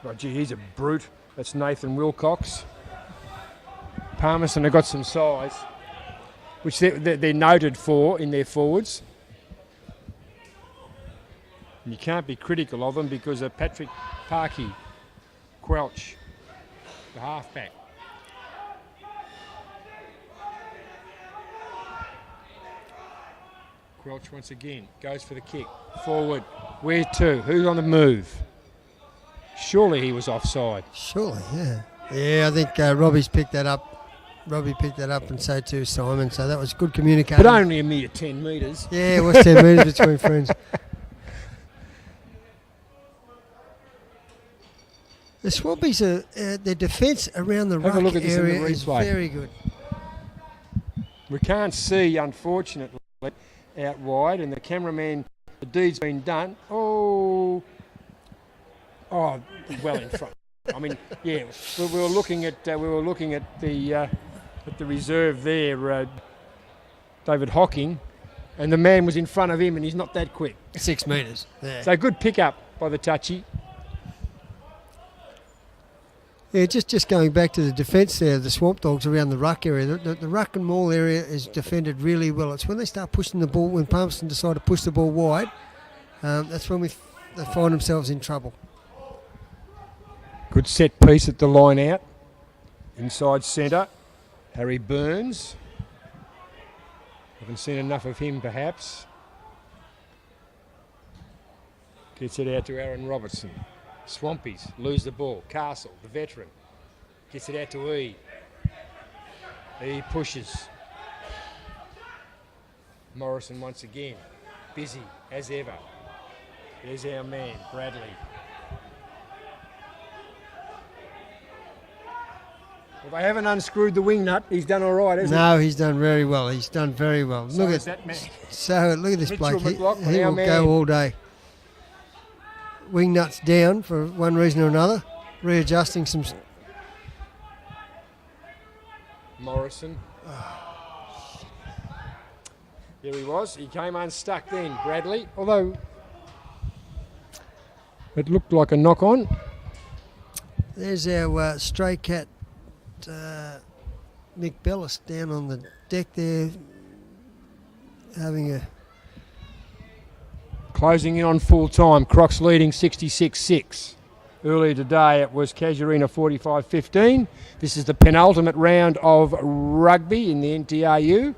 Oh, gee, he's a brute. That's Nathan Wilcox. Palmerston have got some size, which they're noted for in their forwards. And you can't be critical of them because of Patrick Parkey, Quelch, the halfback. Quelch once again goes for the kick. Forward. Where to? Who's on the move? Surely he was offside. Surely, yeah. Yeah, I think Robbie's picked that up. Robbie picked that up, and so too Simon. So that was good communication. But only a mere 10 metres. Yeah, it was 10 metres between friends. The Swampies, their defence around the ruck area is very good. We can't see, unfortunately, out wide, and the cameraman, the deed's been done. Oh, well in front. I mean, yeah, we were looking at the reserve there, David Hocking, and the man was in front of him, and he's not that quick. 6 metres. Yeah. So good pick up by the touchy. Yeah, just going back to the defence there, the Swampdogs around the ruck area. The ruck and maul area is defended really well. It's when they start pushing the ball, when Palmerston decide to push the ball wide, that's when they find themselves in trouble. Good set piece at the line out. Inside centre, Harry Burns. Haven't seen enough of him perhaps. Gets it out to Aaron Robertson. Swampies lose the ball. Castle, the veteran, gets it out to E. He pushes. Morrison once again, busy as ever. There's our man, Bradley. Well, they haven't unscrewed the wing nut. He's done all right, hasn't No, he's done very well. He's done very well. he? Look at that man. So look at this Mitchell bloke. McLaughlin, He our will man. go all day. Wing nuts down for one reason or another. Readjusting some. Morrison. There he was. He came unstuck then, Bradley. Although it looked like a knock on. There's our stray cat, Mick Bellis, down on the deck there, having a. Closing in on full time. Crocs leading 66-6. Earlier today it was Casuarina 45-15. This is the penultimate round of rugby in the NTRU.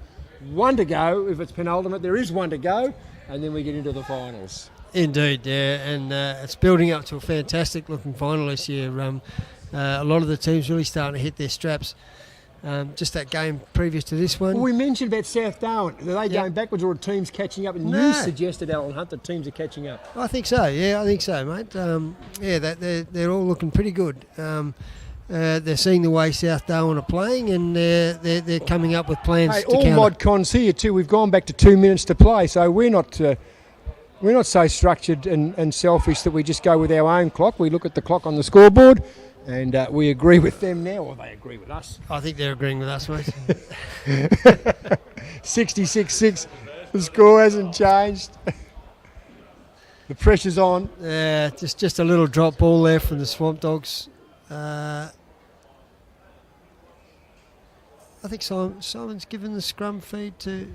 One to go. If it's penultimate, there is one to go. And then we get into the finals. Indeed, yeah, and it's building up to a fantastic looking final this year. A lot of the teams really starting to hit their straps. Just that game previous to this one. Well, we mentioned about South Darwin. Are they going backwards or are teams catching up? And No. you suggested, Alan Hunt, that teams are catching up. I think so. Yeah, I think so, mate. They're all looking pretty good. They're seeing the way South Darwin are playing, and they're coming up with plans Hey, to all counter. mod cons here too. We've gone back to 2 minutes to play, so we're not so structured and selfish that we just go with our own clock. We look at the clock on the scoreboard, and we agree with them now, or they agree with us. I think they're agreeing with us, mate. 66-6. The score hasn't changed. The pressure's on. Just a little drop ball there from the Swampdogs. I think Simon's given the scrum feed to,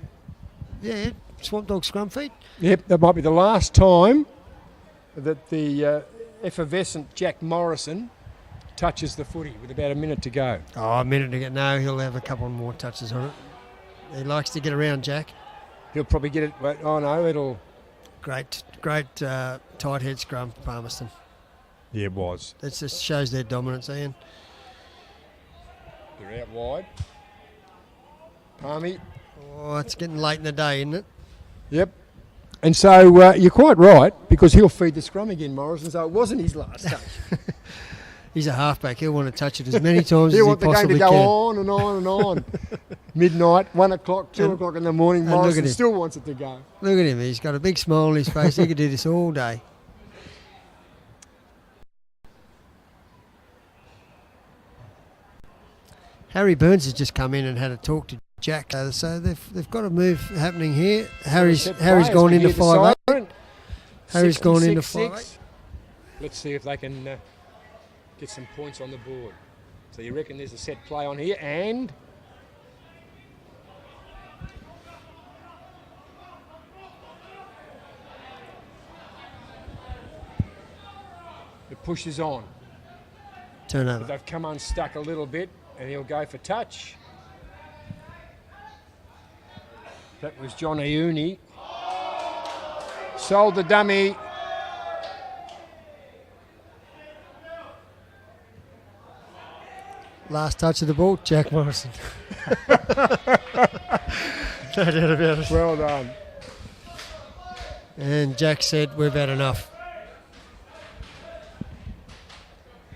Swampdog scrum feed. Yep, that might be the last time that the effervescent Jack Morrison touches the footy with about a minute to go. Oh, a minute to go. No, he'll have a couple more touches on it. He likes to get around Jack. He'll probably get it, but it'll... Great tight head scrum for Palmerston. Yeah, it was. That just shows their dominance, Ian. They're out wide. Palmy. Oh, it's getting late in the day, isn't it? Yep. And so you're quite right, because he'll feed the scrum again, Morrison, so it wasn't his last touch. He's a halfback. He'll want to touch it as many times as He'll he want the game to possibly go can. on and on and on. Midnight, 1 o'clock, 2 o'clock in the morning, and look at Morrison him. still wants it to go. Look at him. He's got a big smile on his face. He could do this all day. Harry Burns has just come in and had a talk to Jack. So they've got a move happening here. Harry's gone into 5'8". Harry's gone into 5'8". Let's see if they can get some points on the board. So you reckon there's a set play on here, and the push is on. But Turnover. they've come unstuck a little bit, and he'll go for touch. That was John Iuni. Sold the dummy. Last touch of the ball, Jack Morrison. No doubt about it. Well done. And Jack said, we've had enough.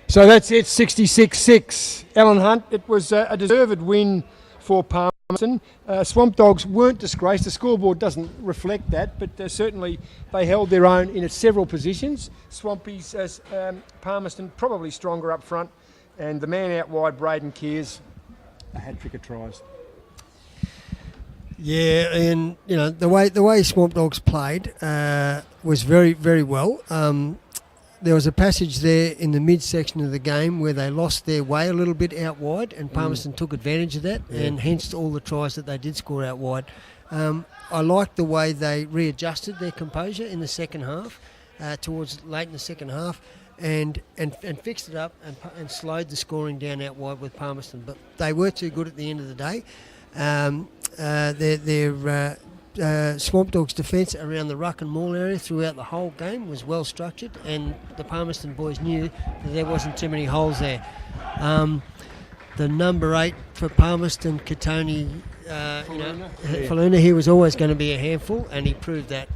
So that's it, 66-6. Alan Hunt, it was a deserved win for Palmerston. Swamp Dogs weren't disgraced. The scoreboard doesn't reflect that, but certainly they held their own in several positions. Swampies, Palmerston, probably stronger up front. And the man out wide, Braden Kears, a hat-trick of tries. Yeah, and the way Swamp Dogs played was very, very well. There was a passage there in the midsection of the game where they lost their way a little bit out wide, and Palmerston took advantage of that, and hence all the tries that they did score out wide. I liked the way they readjusted their composure in the second half, towards late in the second half, and fixed it up and slowed the scoring down out wide with Palmerston. But they were too good at the end of the day. Their Swamp Dogs' defence around the ruck and maul area throughout the whole game was well structured, and the Palmerston boys knew that there wasn't too many holes there. the number 8 for Palmerston, Katoni, Faluna, he was always going to be a handful, and he proved that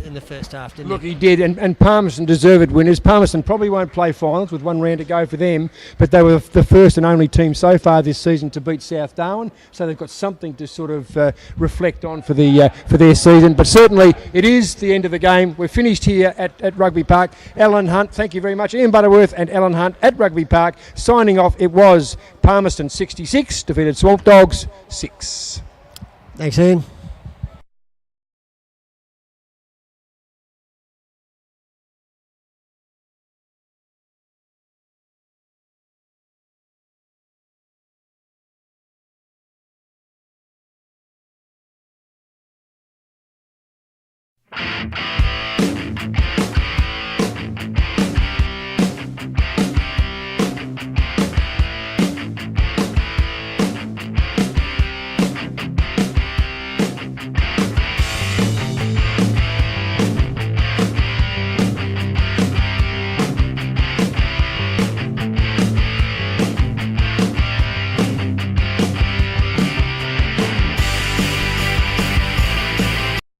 in the first half, didn't Look, he did, and Palmerston deserved winners. Palmerston probably won't play finals with one round to go for them, but they were the first and only team so far this season to beat South Darwin, so they've got something to sort of reflect on for their season. But certainly it is the end of the game. We're finished here at Rugby Park. Alan Hunt, thank you very much. Ian Butterworth and Alan Hunt at Rugby Park. Signing off, it was Palmerston 66, defeated Swampdogs 6. Thanks, Ian.